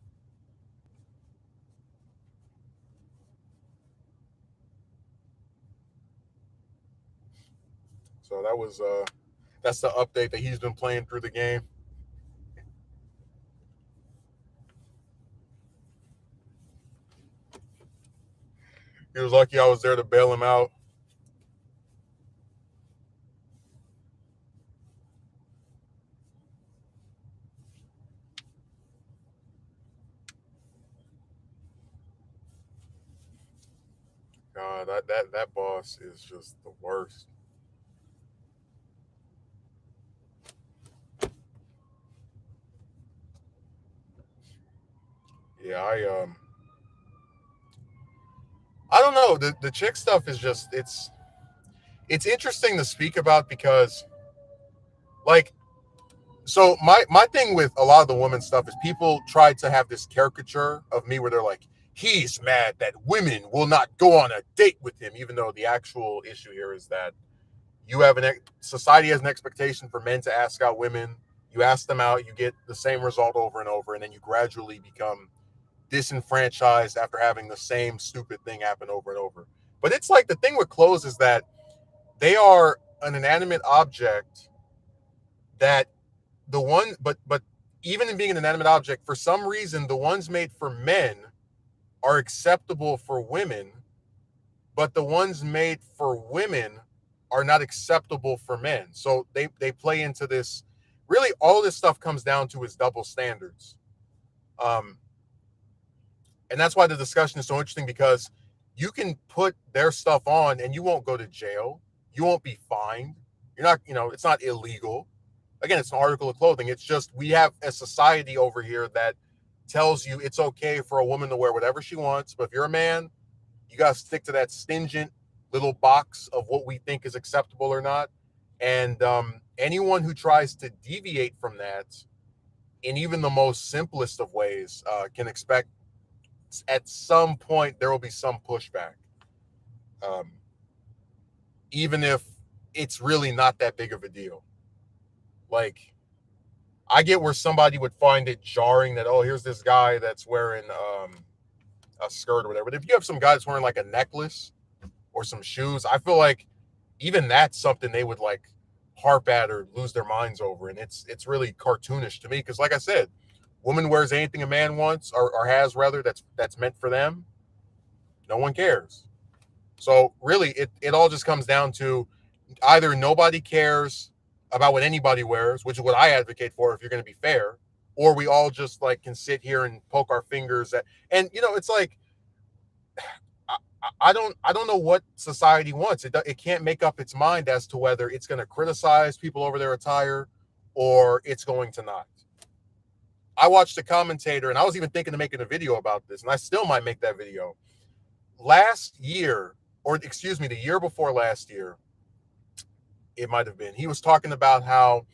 So that's the update that he's been playing through the game. He was lucky I was there to bail him out. God, that boss is just the worst. Yeah, I don't know. The chick stuff is just it's interesting to speak about because like so my thing with a lot of the woman stuff is people try to have this caricature of me where they're like, he's mad that women will not go on a date with him, even though the actual issue here is that you have society has an expectation for men to ask out women. You ask them out, you get the same result over and over, and then you gradually become disenfranchised after having the same stupid thing happen over and over. But it's like the thing with clothes is that they are an inanimate object that but even in being an inanimate object, for some reason the ones made for men are acceptable for women, but the ones made for women are not acceptable for men. So they play into this. Really, all this stuff comes down to is double standards. Um, and that's why the discussion is so interesting because you can put their stuff on and you won't go to jail. You won't be fined. You're not, it's not illegal. Again, it's an article of clothing. It's just we have a society over here that tells you it's okay for a woman to wear whatever she wants. But if you're a man, you got to stick to that stingent little box of what we think is acceptable or not. And anyone who tries to deviate from that in even the most simplest of ways can expect at some point there will be some pushback, um, even if it's really not that big of a deal. Like, I get where somebody would find it jarring that, oh, here's this guy that's wearing a skirt or whatever. But if you have some guy that's wearing like a necklace or some shoes, I feel like even that's something they would like harp at or lose their minds over. And it's really cartoonish to me because, like I said, woman wears anything a man wants or has rather that's meant for them. No one cares. So really, it all just comes down to either nobody cares about what anybody wears, which is what I advocate for if you're going to be fair, or we all just like can sit here and poke our fingers at. And it's like I, I don't know what society wants. It can't make up its mind as to whether it's going to criticize people over their attire or it's going to not. I watched a commentator, and I was even thinking of making a video about this, and I still might make that video. Last year, or excuse me, the year before last year, it might have been. He was talking about how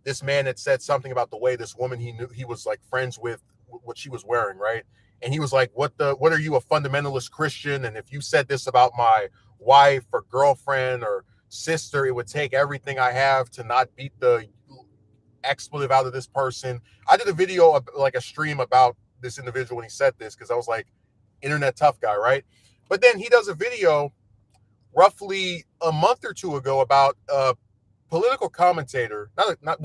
this man had said something about the way this woman he knew he was like friends with what she was wearing, right? And he was like, what are you, a fundamentalist Christian? And if you said this about my wife or girlfriend or sister, it would take everything I have to not beat the expletive out of this person. I did a video like a stream about this individual when he said this because I was like, internet tough guy, right? But then he does a video roughly a month or two ago about a political commentator, not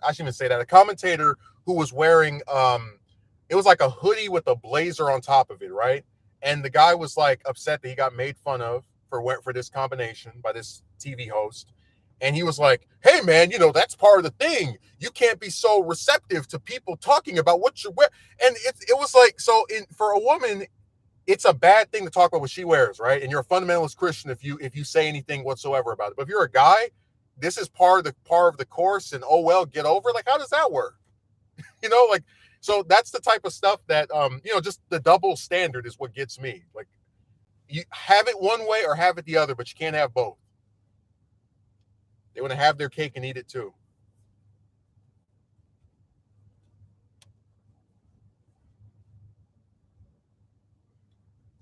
I shouldn't even say that, a commentator who was wearing it was like a hoodie with a blazer on top of it, right? And the guy was like upset that he got made fun of for this combination by this TV host. And he was like, hey man, that's part of the thing. You can't be so receptive to people talking about what you wear. And it was like, so for a woman, it's a bad thing to talk about what she wears, right? And you're a fundamentalist Christian if you say anything whatsoever about it. But if you're a guy, this is part of the course, and oh well, get over it. Like, how does that work? Like, so that's the type of stuff that just the double standard is what gets me. Like, you have it one way or have it the other, but you can't have both. They want to have their cake and eat it too.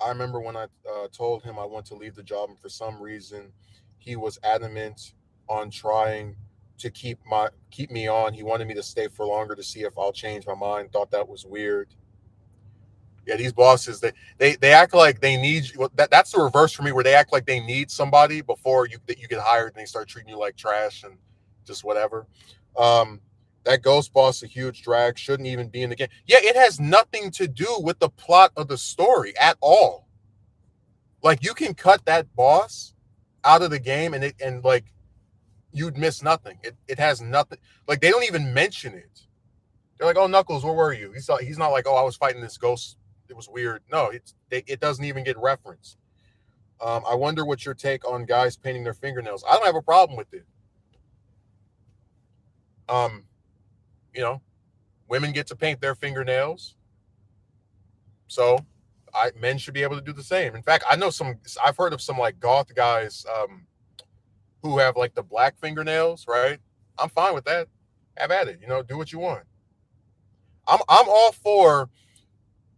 I remember when I told him I want to leave the job, and for some reason, he was adamant on trying to keep me on. He wanted me to stay for longer to see if I'll change my mind. Thought that was weird. Yeah, these bosses they act like they need you. That's the reverse for me, where they act like they need somebody before you get hired, and they start treating you like trash and just whatever. Um, that ghost boss, a huge drag, shouldn't even be in the game. Yeah, it has nothing to do with the plot of the story at all. Like, you can cut that boss out of the game, and like you'd miss nothing. It has nothing. Like, they don't even mention it. They're like, "Oh, Knuckles, where were you?" He's not like, "Oh, I was fighting this ghost. It was weird." No, it doesn't even get referenced. I wonder what's your take on guys painting their fingernails. I don't have a problem with it. Um, you know, women get to paint their fingernails, so men should be able to do the same. In fact, I know some. I've heard of some like goth guys who have like the black fingernails. Right? I'm fine with that. Have at it. Do what you want. I'm all for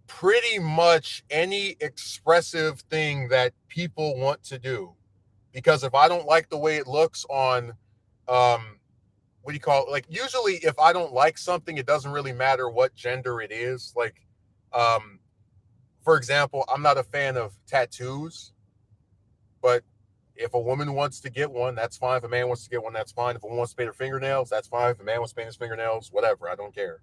pretty much any expressive thing that people want to do, because if I don't like the way it looks on what do you call it? Like, usually if I don't like something, it doesn't really matter what gender it is. Like, um for example, I'm not a fan of tattoos, but if a woman wants to get one, that's fine. If a man wants to get one, that's fine. If a woman wants to paint her fingernails, that's fine. If a man wants to paint his fingernails, whatever, I don't care.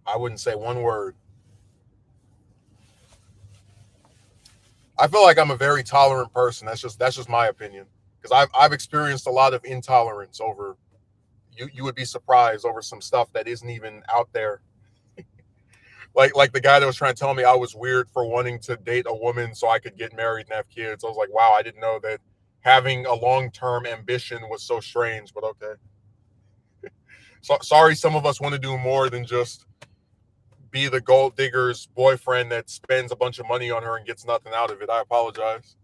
I wouldn't say one word. I feel like I'm a very tolerant person. That's just my opinion, because I've experienced a lot of intolerance over. You would be surprised over some stuff that isn't even out there. Like the guy that was trying to tell me I was weird for wanting to date a woman so I could get married and have kids. I was like, wow, I didn't know that having a long-term ambition was so strange. But okay. So sorry, some of us want to do more than just be the gold digger's boyfriend that spends a bunch of money on her and gets nothing out of it. I apologize.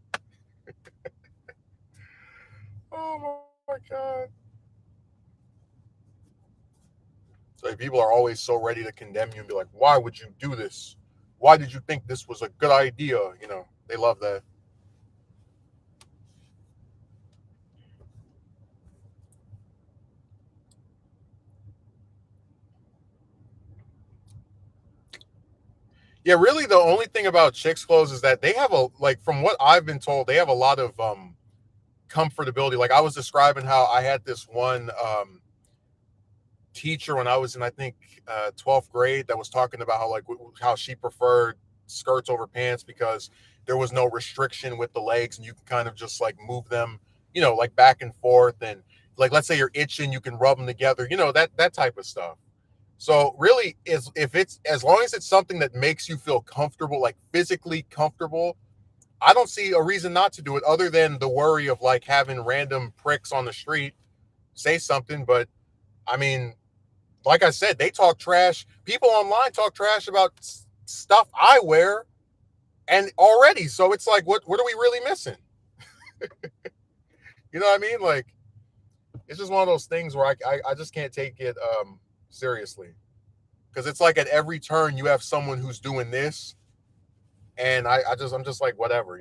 Oh my god. So people are always so ready to condemn you and be like, why would you do this? Why did you think this was a good idea? They love that. Yeah, really the only thing about chicks clothes is that they have like, from what I've been told, they have a lot of comfortability. Like, I was describing how I had this one teacher when I was in, I think, 12th grade, that was talking about how, like, how she preferred skirts over pants because there was no restriction with the legs, and you can kind of just like move them, like back and forth, and like, let's say you're itching, you can rub them together, that type of stuff. So really, is if it's as long as it's something that makes you feel comfortable, like physically comfortable, I don't see a reason not to do it, other than the worry of like having random pricks on the street say something. But I mean, like I said, they talk trash. People online talk trash about stuff I wear, and already. So it's like, what are we really missing? You know what I mean? Like, it's just one of those things where I just can't take it seriously, because it's like at every turn you have someone who's doing this, and I'm just like, whatever.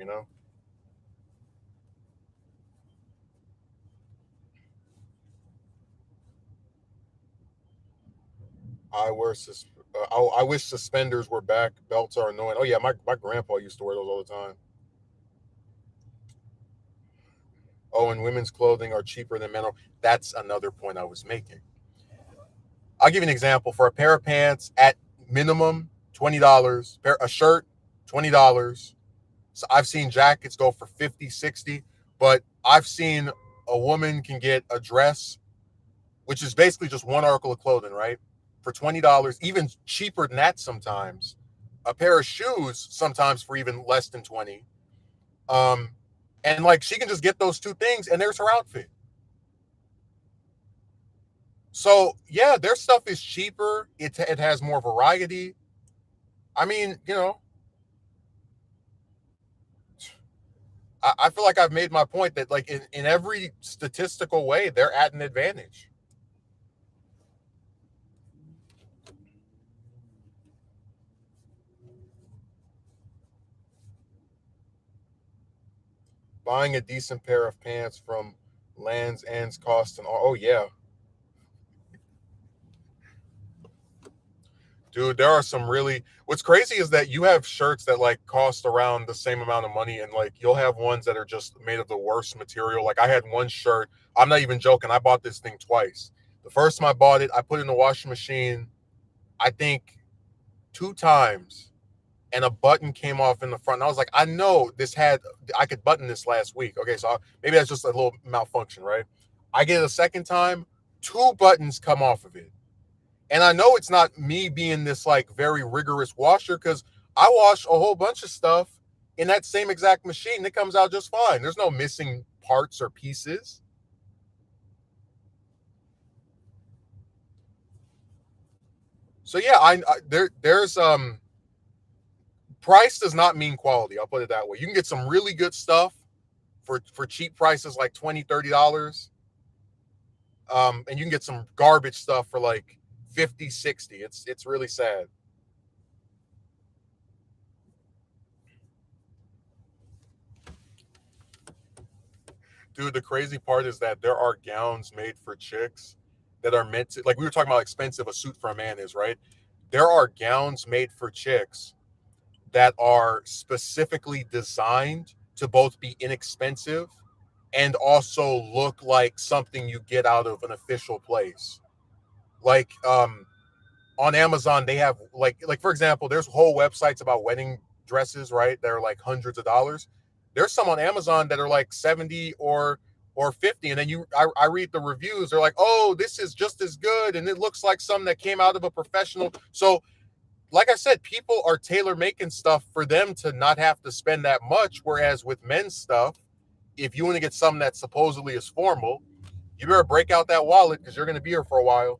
I wear I wish suspenders were back. Belts are annoying. Oh yeah, my grandpa used to wear those all the time. Oh, and women's clothing are cheaper than men. That's another point I was making. I'll give you an example. For a pair of pants, at minimum $20. A shirt, $20. So I've seen jackets go for 50, 60, but I've seen a woman can get a dress, which is basically just one article of clothing, right? For $20, even cheaper than that sometimes. A pair of shoes sometimes for even less than 20. Um, and like, she can just get those two things and there's her outfit. So yeah, their stuff is cheaper. It has more variety. I mean, I feel like I've made my point that, like, in every statistical way, they're at an advantage. Buying a decent pair of pants from Lands Ends cost an, oh yeah, dude, there are some really, what's crazy is that you have shirts that like cost around the same amount of money, and like you'll have ones that are just made of the worst material. Like, I had one shirt, I'm not even joking, I bought this thing twice. The first time I bought it, I put it in the washing machine, I think 2 times, and a button came off in the front. And I was like, I know I could button this last week. Okay, so maybe that's just a little malfunction, right? I get it a second time, two buttons come off of it. And I know it's not me being this like very rigorous washer because I wash a whole bunch of stuff in that same exact machine. It comes out just fine. There's no missing parts or pieces. So yeah, there's price does not mean quality. I'll put it that way. You can get some really good stuff for cheap prices like $20, $30. And you can get some garbage stuff for like 50, 60. It's really sad. Dude, the crazy part is that there are gowns made for chicks that are meant to, like we were talking about expensive a suit for a man is, right? There are gowns made for chicks that are specifically designed to both be inexpensive and also look like something you get out of an official place. Like on Amazon, they have like for example, there's whole websites about wedding dresses, right? They're like hundreds of dollars. There's some on Amazon that are like 70 or 50, and then I read the reviews. They're like, oh, this is just as good, and it looks like something that came out of a professional. So, like I said, people are tailor making stuff for them to not have to spend that much. Whereas with men's stuff, if you want to get something that supposedly is formal, you better break out that wallet because you're going to be here for a while.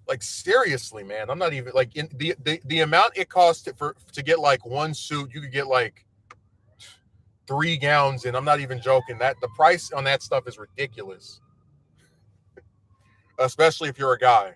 Like seriously, man, I'm not even like in the amount it costs to get like one suit. You could get like three gowns, and I'm not even joking. That the price on that stuff is ridiculous, especially if you're a guy.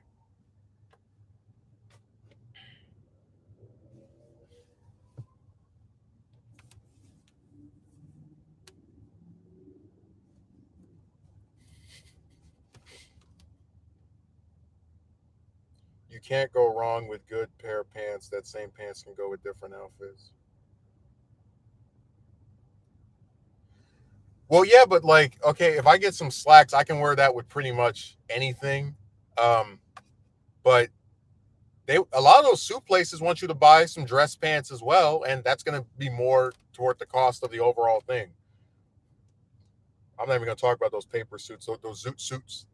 You can't go wrong with good pair of pants. That same pants can go with different outfits. Well, yeah, but like, okay, if I get some slacks, I can wear that with pretty much anything. Um, but they a lot of those suit places want you to buy some dress pants as well, and that's going to be more toward the cost of the overall thing. I'm not even going to talk about those paper suits, those zoot suits.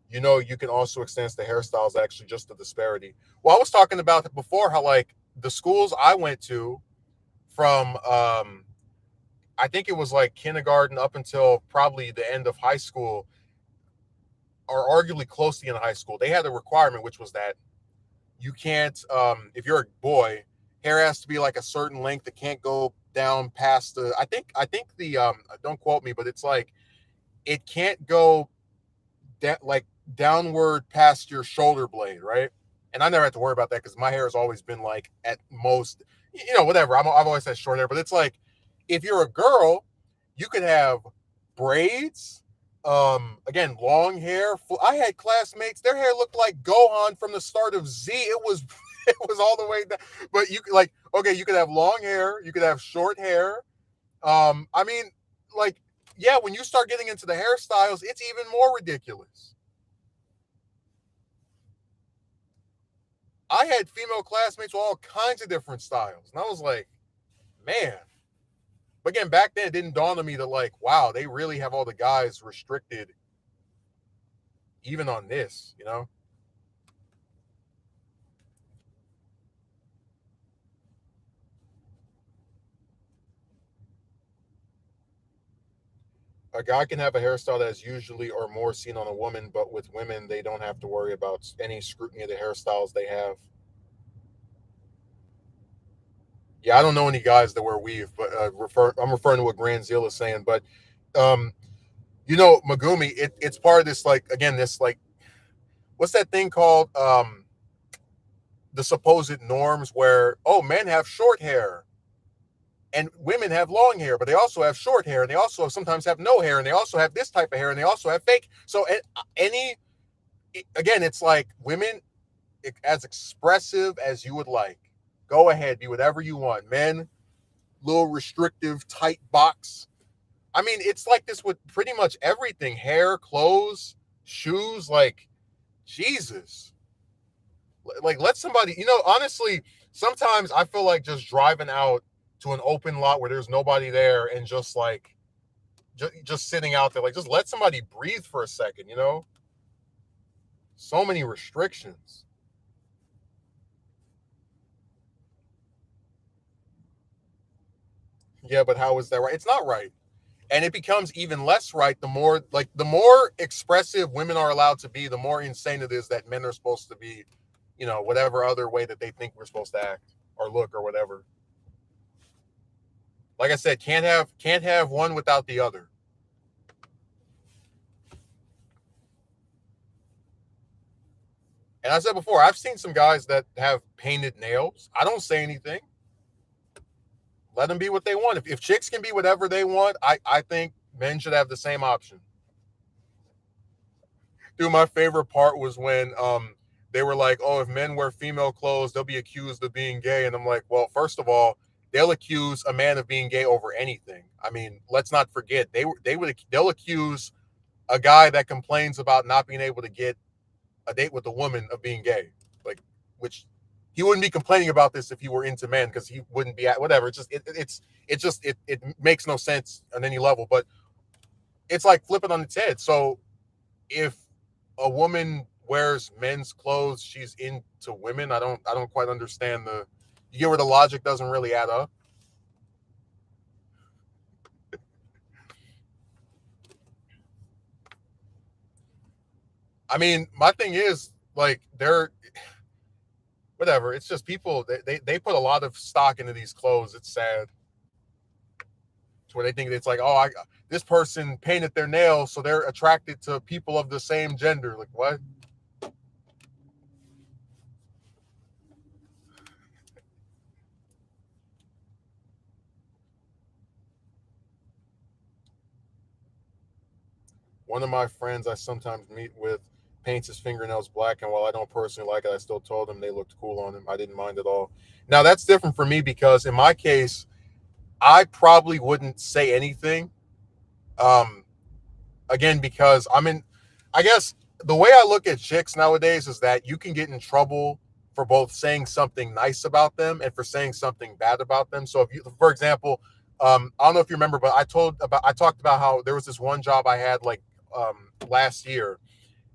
You know, you can also extend the hairstyles. Actually, just the disparity. Well, I was talking about it before how like the schools I went to from I think it was like kindergarten up until probably the end of high school, or arguably close to the end of high school, they had a requirement which was that you can't if you're a boy, hair has to be like a certain length. It can't go down past the I think the don't quote me, but it's like it can't go like downward past your shoulder blade, right? And I never had to worry about that because my hair has always been like at most, whatever. I've always had short hair, but it's like if you're a girl, you could have braids. Again, long hair. I had classmates; their hair looked like Gohan from the start of Z. It was, it was all the way down. But you could like, okay, you could have long hair, you could have short hair. I mean, like, yeah, when you start getting into the hairstyles, it's even more ridiculous. I had female classmates with all kinds of different styles, and I was like, man. But again, back then it didn't dawn on me that like, wow, they really have all the guys restricted even on this. A guy can have a hairstyle that is usually or more seen on a woman, but with women, they don't have to worry about any scrutiny of the hairstyles they have. Yeah, I don't know any guys that wear weave, but I'm referring to what Grand Zeal is saying. But um, Megumi, it's part of this like again, this like what's that thing called? The supposed norms where men have short hair and women have long hair, but they also have short hair, and they also sometimes have no hair, and they also have this type of hair, and they also have fake. So any again, it's like women as expressive as you would like. Go ahead, be whatever you want. Men, little restrictive, tight box. I mean, it's like this with pretty much everything: hair, clothes, shoes. Like Jesus, like let somebody. Honestly, sometimes I feel like just driving out to an open lot where there's nobody there and just like just sitting out there, like just let somebody breathe for a second. So many restrictions. Yeah, but how is that right? It's not right. And it becomes even less right the more expressive women are allowed to be, the more insane it is that men are supposed to be, whatever other way that they think we're supposed to act or look or whatever. Like I said, can't have one without the other. And I said before, I've seen some guys that have painted nails. I don't say anything. Let them be what they want. If chicks can be whatever they want, I think men should have the same option. Dude, my favorite part was when they were like, "Oh, if men wear female clothes, they'll be accused of being gay." And I'm like, "Well, first of all, they'll accuse a man of being gay over anything. I mean, let's not forget they'll accuse a guy that complains about not being able to get a date with a woman of being gay, like which he wouldn't be complaining about this if he were into men because he wouldn't be at whatever. It makes no sense on any level, but it's like flip it on its head. So if a woman wears men's clothes, she's into women. I don't quite understand the. You get where the logic doesn't really add up. I mean, my thing is like they're whatever. It's just people they put a lot of stock into these clothes. It's sad. To where they think it's like, oh, this person painted their nails, so they're attracted to people of the same gender. Like what? One of my friends I sometimes meet with paints his fingernails black, and while I don't personally like it, I still told him they looked cool on him. I didn't mind at all. Now that's different for me because in my case, I probably wouldn't say anything. Um, Again, because I guess the way I look at chicks nowadays is that you can get in trouble for both saying something nice about them and for saying something bad about them. So if you, for example, I don't know if you remember, but I talked about how there was this one job I had like last year,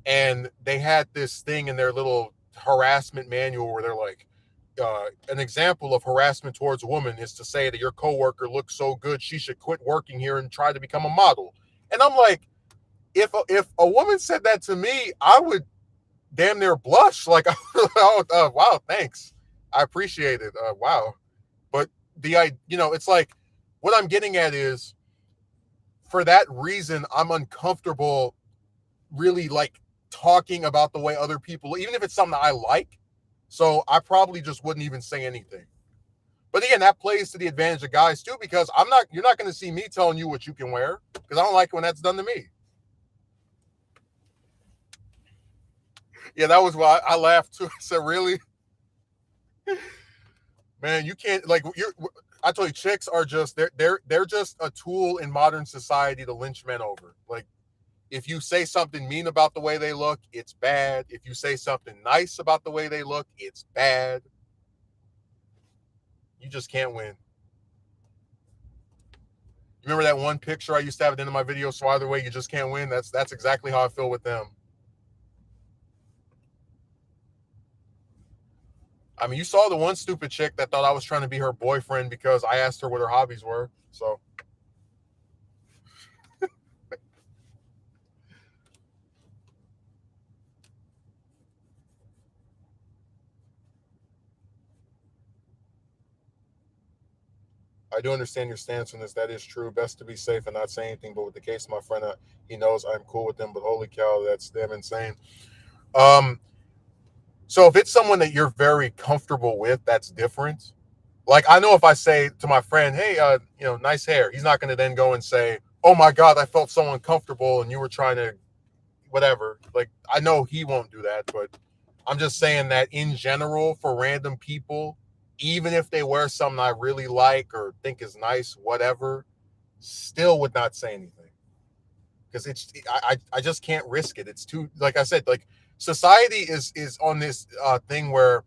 and they had this thing in their little harassment manual where they're like, an example of harassment towards a woman is to say that your coworker looks so good she should quit working here and try to become a model. And I'm like, if a woman said that to me, I would damn near blush. Like, oh, wow, thanks, I appreciate it. Wow, but it's like what I'm getting at is for that reason, I'm uncomfortable really like talking about the way other people, even if it's something I like. So I probably just wouldn't even say anything. But again, that plays to the advantage of guys too, because you're not going to see me telling you what you can wear because I don't like when that's done to me. Yeah, that was why I laughed too. I said, really, man, you can't like you're. I told you, chicks are just they're just a tool in modern society to lynch men over. Like if you say something mean about the way they look, it's bad. If you say something nice about the way they look, it's bad. You just can't win. You remember that one picture I used to have at the end of my video? So either way, you just can't win. That's exactly how I feel with them. I mean, you saw the one stupid chick that thought I was trying to be her boyfriend because I asked her what her hobbies were. So I do understand your stance on this. That is true. Best to be safe and not say anything. But with the case of my friend, he knows I'm cool with them. But holy cow, that's damn insane. Um, so if it's someone that you're very comfortable with, that's different. Like I know if I say to my friend, "Hey, nice hair," he's not going to then go and say, "Oh my God, I felt so uncomfortable," and you were trying to whatever. Like I know he won't do that, but I'm just saying that in general for random people, even if they wear something I really like or think is nice, whatever, still would not say anything because I just can't risk it. It's too like I said, like society is on this thing where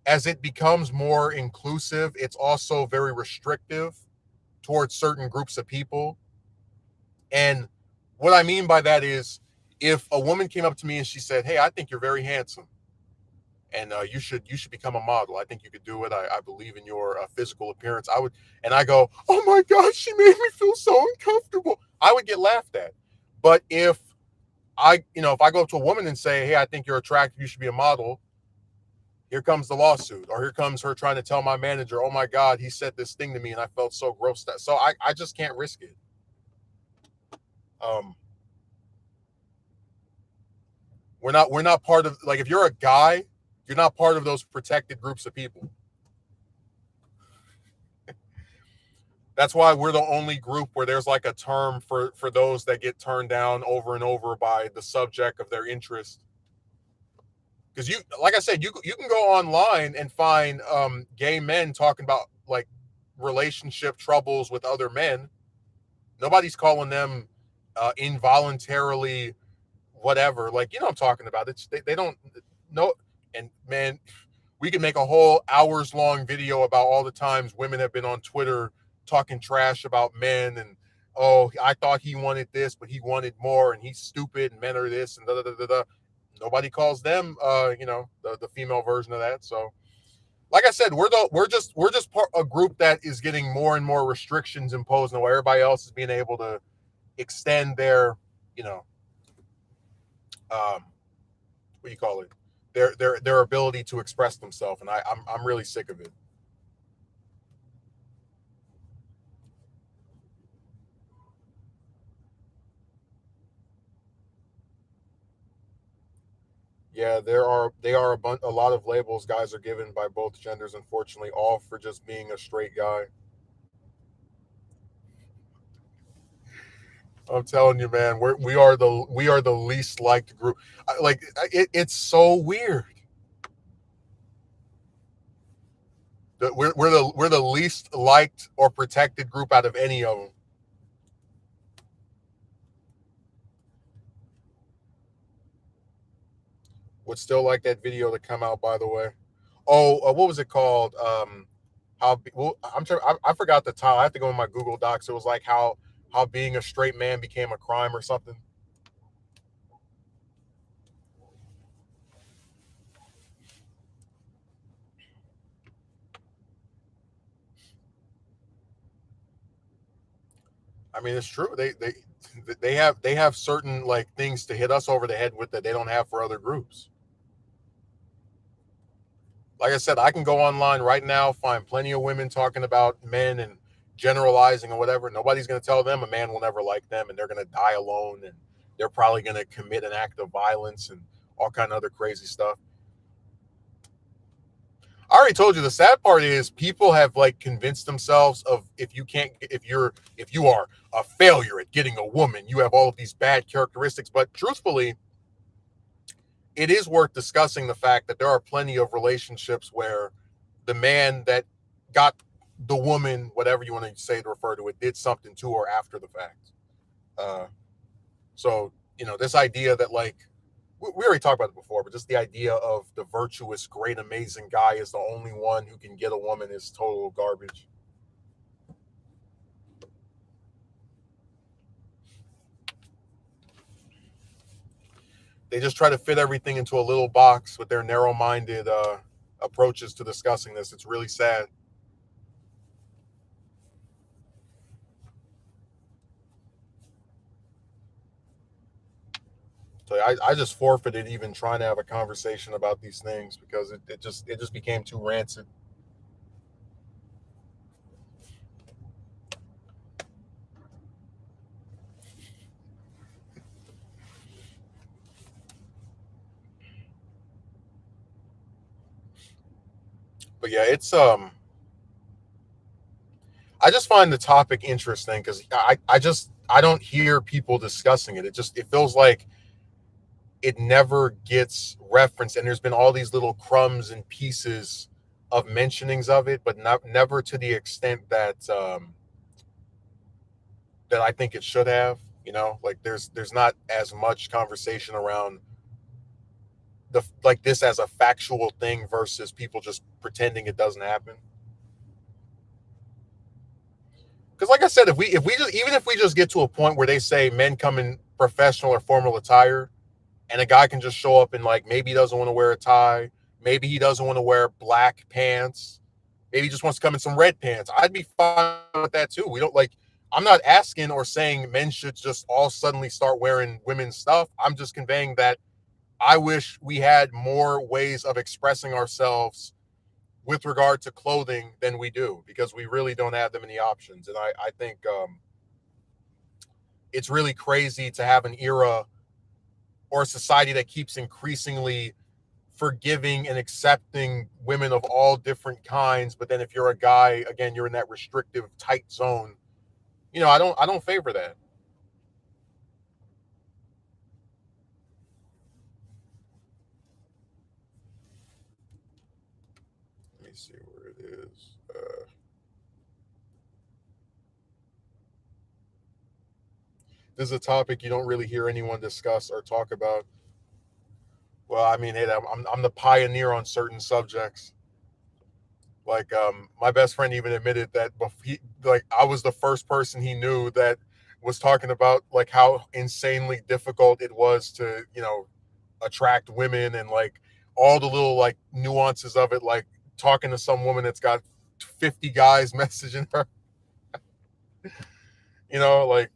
as it becomes more inclusive, it's also very restrictive towards certain groups of people. And what I mean by that is If a woman came up to me and she said, "Hey, I think you're very handsome, and you should become a model. I think you could do it. I believe in your physical appearance." I would, and I go, "Oh my God, she made me feel so uncomfortable." I would get laughed at. But if I go up to a woman and say, "Hey, I think you're attractive, you should be a model," here comes the lawsuit, or here comes her trying to tell my manager, "Oh my God, he said this thing to me, and I felt so grossed out." So I just can't risk it. Um, we're not part of, like, if you're a guy, you're not part of those protected groups of people. That's why we're the only group where there's like a term for those that get turned down over and over by the subject of their interest. Because you, like I said, you can go online and find gay men talking about like relationship troubles with other men. Nobody's calling them involuntarily whatever. Like, you know what I'm talking about. They don't know. And man, we can make a whole hours long video about all the times women have been on Twitter talking trash about men, and oh, I thought he wanted this, but he wanted more, and he's stupid, and men are this, and da da da da. Da. Nobody calls them, the female version of that. So, like I said, we're just part a group that is getting more and more restrictions imposed, and while everybody else is being able to extend their, you know, um, what do you call it, their ability to express themselves, and I'm really sick of it. Yeah, they are a lot of labels guys are given by both genders, unfortunately, all for just being a straight guy. I'm telling you, man, we are the least liked group. It's so weird that we're the least liked or protected group out of any of them. Would still like that video to come out, by the way. Oh, what was it called? Well, I forgot the title. I have to go in my Google Docs. It was like how being a straight man became a crime or something. I mean, it's true. They have certain like things to hit us over the head with that they don't have for other groups. Like I said, I can go online right now, find plenty of women talking about men and generalizing and whatever. Nobody's going to tell them a man will never like them, and they're going to die alone, and they're probably going to commit an act of violence and all kind of other crazy stuff. I already told you, the sad part is people have like convinced themselves of, if you are a failure at getting a woman, you have all of these bad characteristics. But truthfully, it is worth discussing the fact that there are plenty of relationships where the man that got the woman, whatever you want to say to refer to it, did something to her after the fact. Uh, so, this idea that, like, we already talked about it before, but just the idea of the virtuous, great, amazing guy is the only one who can get a woman is total garbage. They just try to fit everything into a little box with their narrow-minded approaches to discussing this. It's really sad. So I just forfeited even trying to have a conversation about these things because it just became too rancid. But yeah, I just find the topic interesting because I don't hear people discussing it. It feels like it never gets referenced, and there's been all these little crumbs and pieces of mentionings of it, but never to the extent that I think it should have. Like there's not as much conversation around the like this as a factual thing versus people just pretending it doesn't happen. Because like I said, if we just even if we just get to a point where they say men come in professional or formal attire, and a guy can just show up and like maybe he doesn't want to wear a tie, maybe he doesn't want to wear black pants, maybe he just wants to come in some red pants. I'd be fine with that too. We don't like. I'm not asking or saying men should just all suddenly start wearing women's stuff. I'm just conveying that I wish we had more ways of expressing ourselves with regard to clothing than we do, because we really don't have that many options. And I think it's really crazy to have an era or a society that keeps increasingly forgiving and accepting women of all different kinds. But then if you're a guy, again, you're in that restrictive, tight zone. I don't favor that. Let me see where it is. This is a topic you don't really hear anyone discuss or talk about. Well, I mean, hey, I'm the pioneer on certain subjects. Like, my best friend even admitted that like I was the first person he knew that was talking about like how insanely difficult it was to attract women, and like all the little like nuances of it, like talking to some woman that's got 50 guys messaging her. Like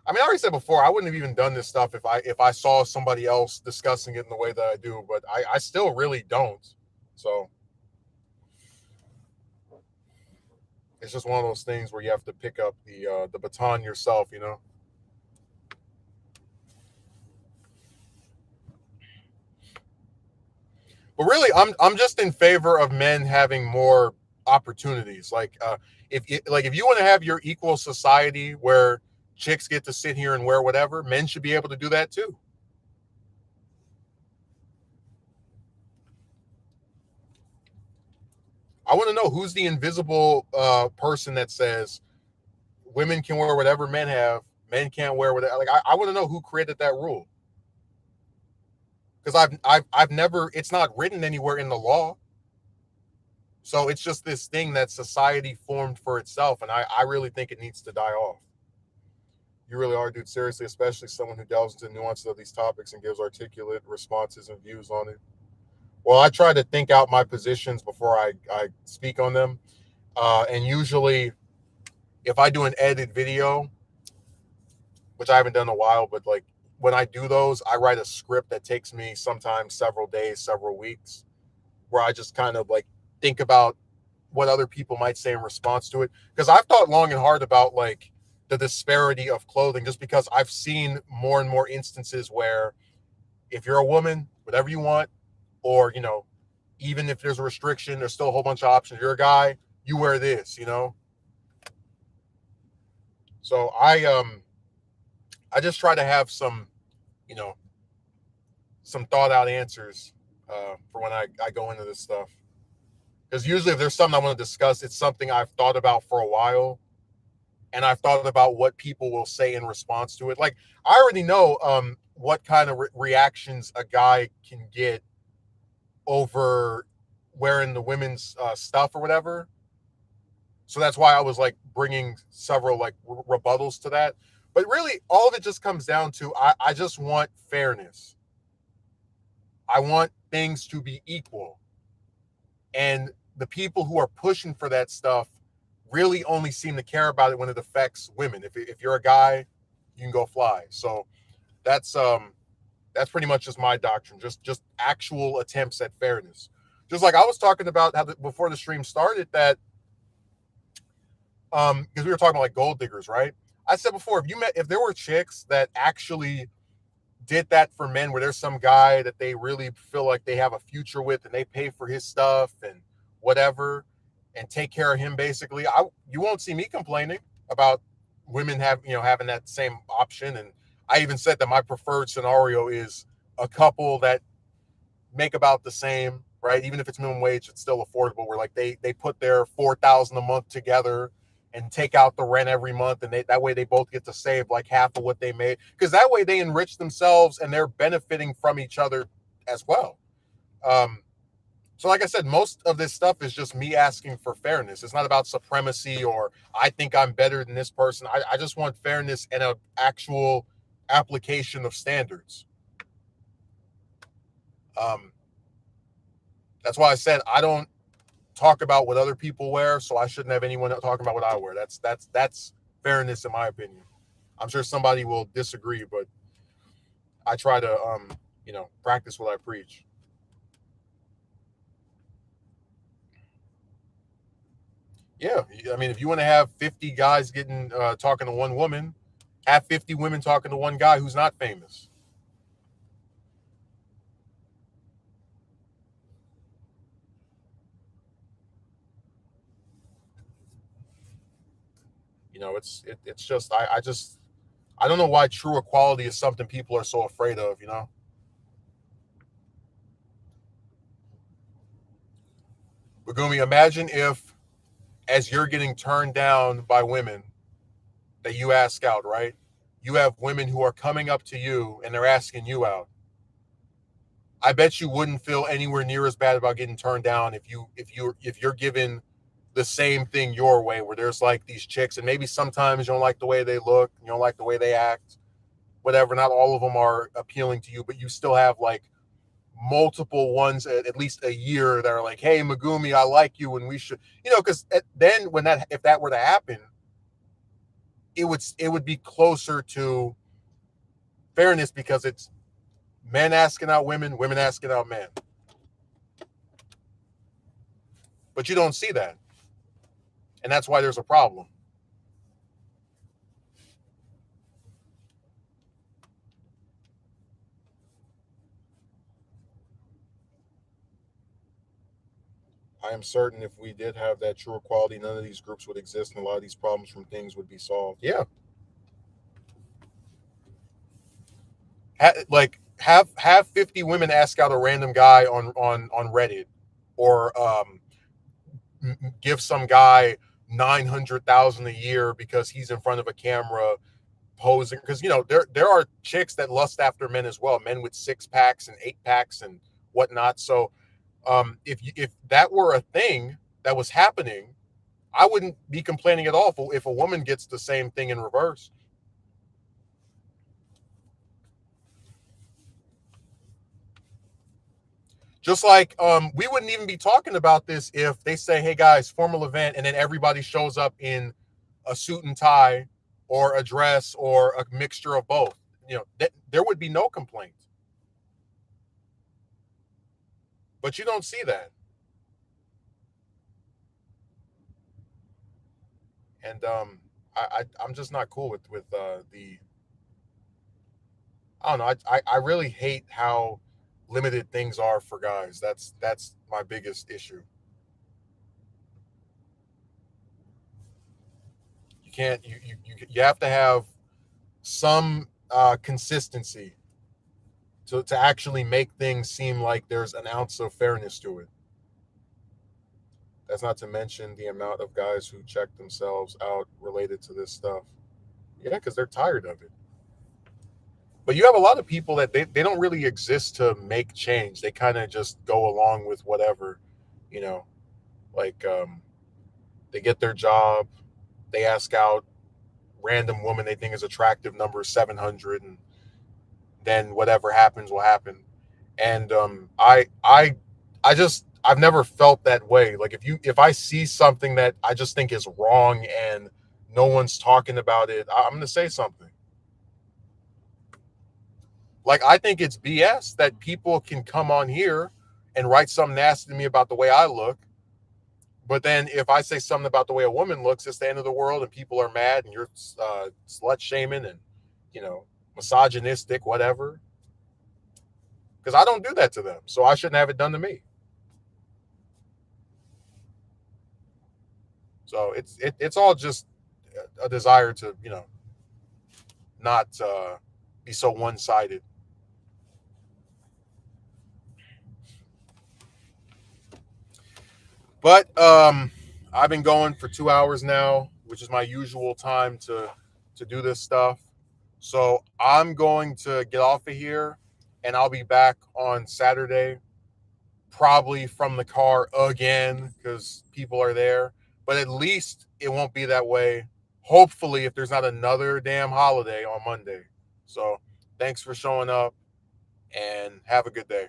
I mean, I already said before, I wouldn't have even done this stuff if I saw somebody else discussing it in the way that I do, but I still really don't. So it's just one of those things where you have to pick up the baton yourself. But really, I'm just in favor of men having more opportunities. Like if you want to have your equal society where chicks get to sit here and wear whatever, men should be able to do that too. I want to know who's the invisible person that says women can wear whatever men can't wear whatever. Like I want to know who created that rule, because I've never. It's not written anywhere in the law. So it's just this thing that society formed for itself, and I really think it needs to die off. You really are, dude. Seriously, especially someone who delves into the nuances of these topics and gives articulate responses and views on it. Well, I try to think out my positions before I speak on them. And usually, if I do an edited video, which I haven't done in a while, but like when I do those, I write a script that takes me sometimes several days, several weeks, where I just kind of like think about what other people might say in response to it. Because I've thought long and hard about like the disparity of clothing, just because I've seen more and more instances where if you're a woman, whatever you want, or even if there's a restriction, there's still a whole bunch of options. You're a guy, you wear this. So I just try to have you know some thought out answers for when I go into this stuff. Because usually if there's something I want to discuss, it's something I've thought about for a while, and I've thought about what people will say in response to it. Like I already know what kind of reactions a guy can get over wearing the women's stuff or whatever. So that's why I was like bringing several like rebuttals to that. But really, all of it just comes down to I just want fairness. I want things to be equal. And the people who are pushing for that stuff really only seem to care about it when it affects women. If you're a guy, you can go fly. So that's pretty much just my doctrine. Just actual attempts at fairness. Just like I was talking about before the stream started, that because we were talking about like gold diggers, right? I said before, if there were chicks that actually did that for men, where there's some guy that they really feel like they have a future with and they pay for his stuff and whatever and take care of him, basically, you won't see me complaining about women having that same option. And I even said that my preferred scenario is a couple that make about the same, right? Even if it's minimum wage, it's still affordable, where like they put their 4,000 a month together and take out the rent every month, and that way they both get to save like half of what they made, because that way they enrich themselves and they're benefiting from each other as well. um So, like I said, most of this stuff is just me asking for fairness. It's not about supremacy or I think I'm better than this person. I just want fairness and an actual application of standards. Um, that's why I said I don't talk about what other people wear, so I shouldn't have anyone talking about what I wear. That's fairness in my opinion. I'm sure somebody will disagree, but I try to practice what I preach. Yeah, I mean, if you want to have 50 guys getting talking to one woman, have 50 women talking to one guy who's not famous. It's just I don't know why true equality is something people are so afraid of. Bagumi, imagine if as you're getting turned down by women that you ask out, right? You have women who are coming up to you and they're asking you out. I bet you wouldn't feel anywhere near as bad about getting turned down if you're given the same thing your way, where there's like these chicks, and maybe sometimes you don't like the way they look, you don't like the way they act, whatever. Not all of them are appealing to you, but you still have like multiple ones at least a year that are like, "Hey, Megumi, I like you, and we should," because then when that if that were to happen, it would be closer to fairness because it's men asking out women, women asking out men. But you don't see that, and that's why there's a problem. I am certain if we did have that true equality, none of these groups would exist, and a lot of these problems from things would be solved. Yeah, like have 50 women ask out a random guy on Reddit, or give some guy 900,000 a year because he's in front of a camera posing. Because there are chicks that lust after men as well, men with 6 packs and 8 packs and whatnot. So if that were a thing that was happening, I wouldn't be complaining at all if a woman gets the same thing in reverse. Just like we wouldn't even be talking about this if they say, "Hey guys, formal event," and then everybody shows up in a suit and tie, or a dress, or a mixture of both. There would be no complaint. But you don't see that, and I'm just not cool with the. I don't know. I really hate how limited things are for guys. That's my biggest issue. You can't you have to have some consistency to actually make things seem like there's an ounce of fairness to it. That's not to mention the amount of guys who check themselves out related to this stuff. Yeah, because they're tired of it. But you have a lot of people that they don't really exist to make change. They kind of just go along with whatever, you know, like they get their job, they ask out random woman they think is attractive, number 700, and then whatever happens will happen. And I've never felt that way. Like if I see something that I just think is wrong and no one's talking about it, I'm going to say something. Like, I think it's BS that people can come on here and write something nasty to me about the way I look, but then if I say something about the way a woman looks, it's the end of the world and people are mad and you're slut shaming and you know misogynistic, whatever. Because I don't do that to them, so I shouldn't have it done to me. So it's all just a desire to not be so one sided. But I've been going for 2 hours now, which is my usual time to do this stuff. So I'm going to get off of here, and I'll be back on Saturday probably from the car again because people are there. But at least it won't be that way. Hopefully, if there's not another damn holiday on Monday. So thanks for showing up and have a good day.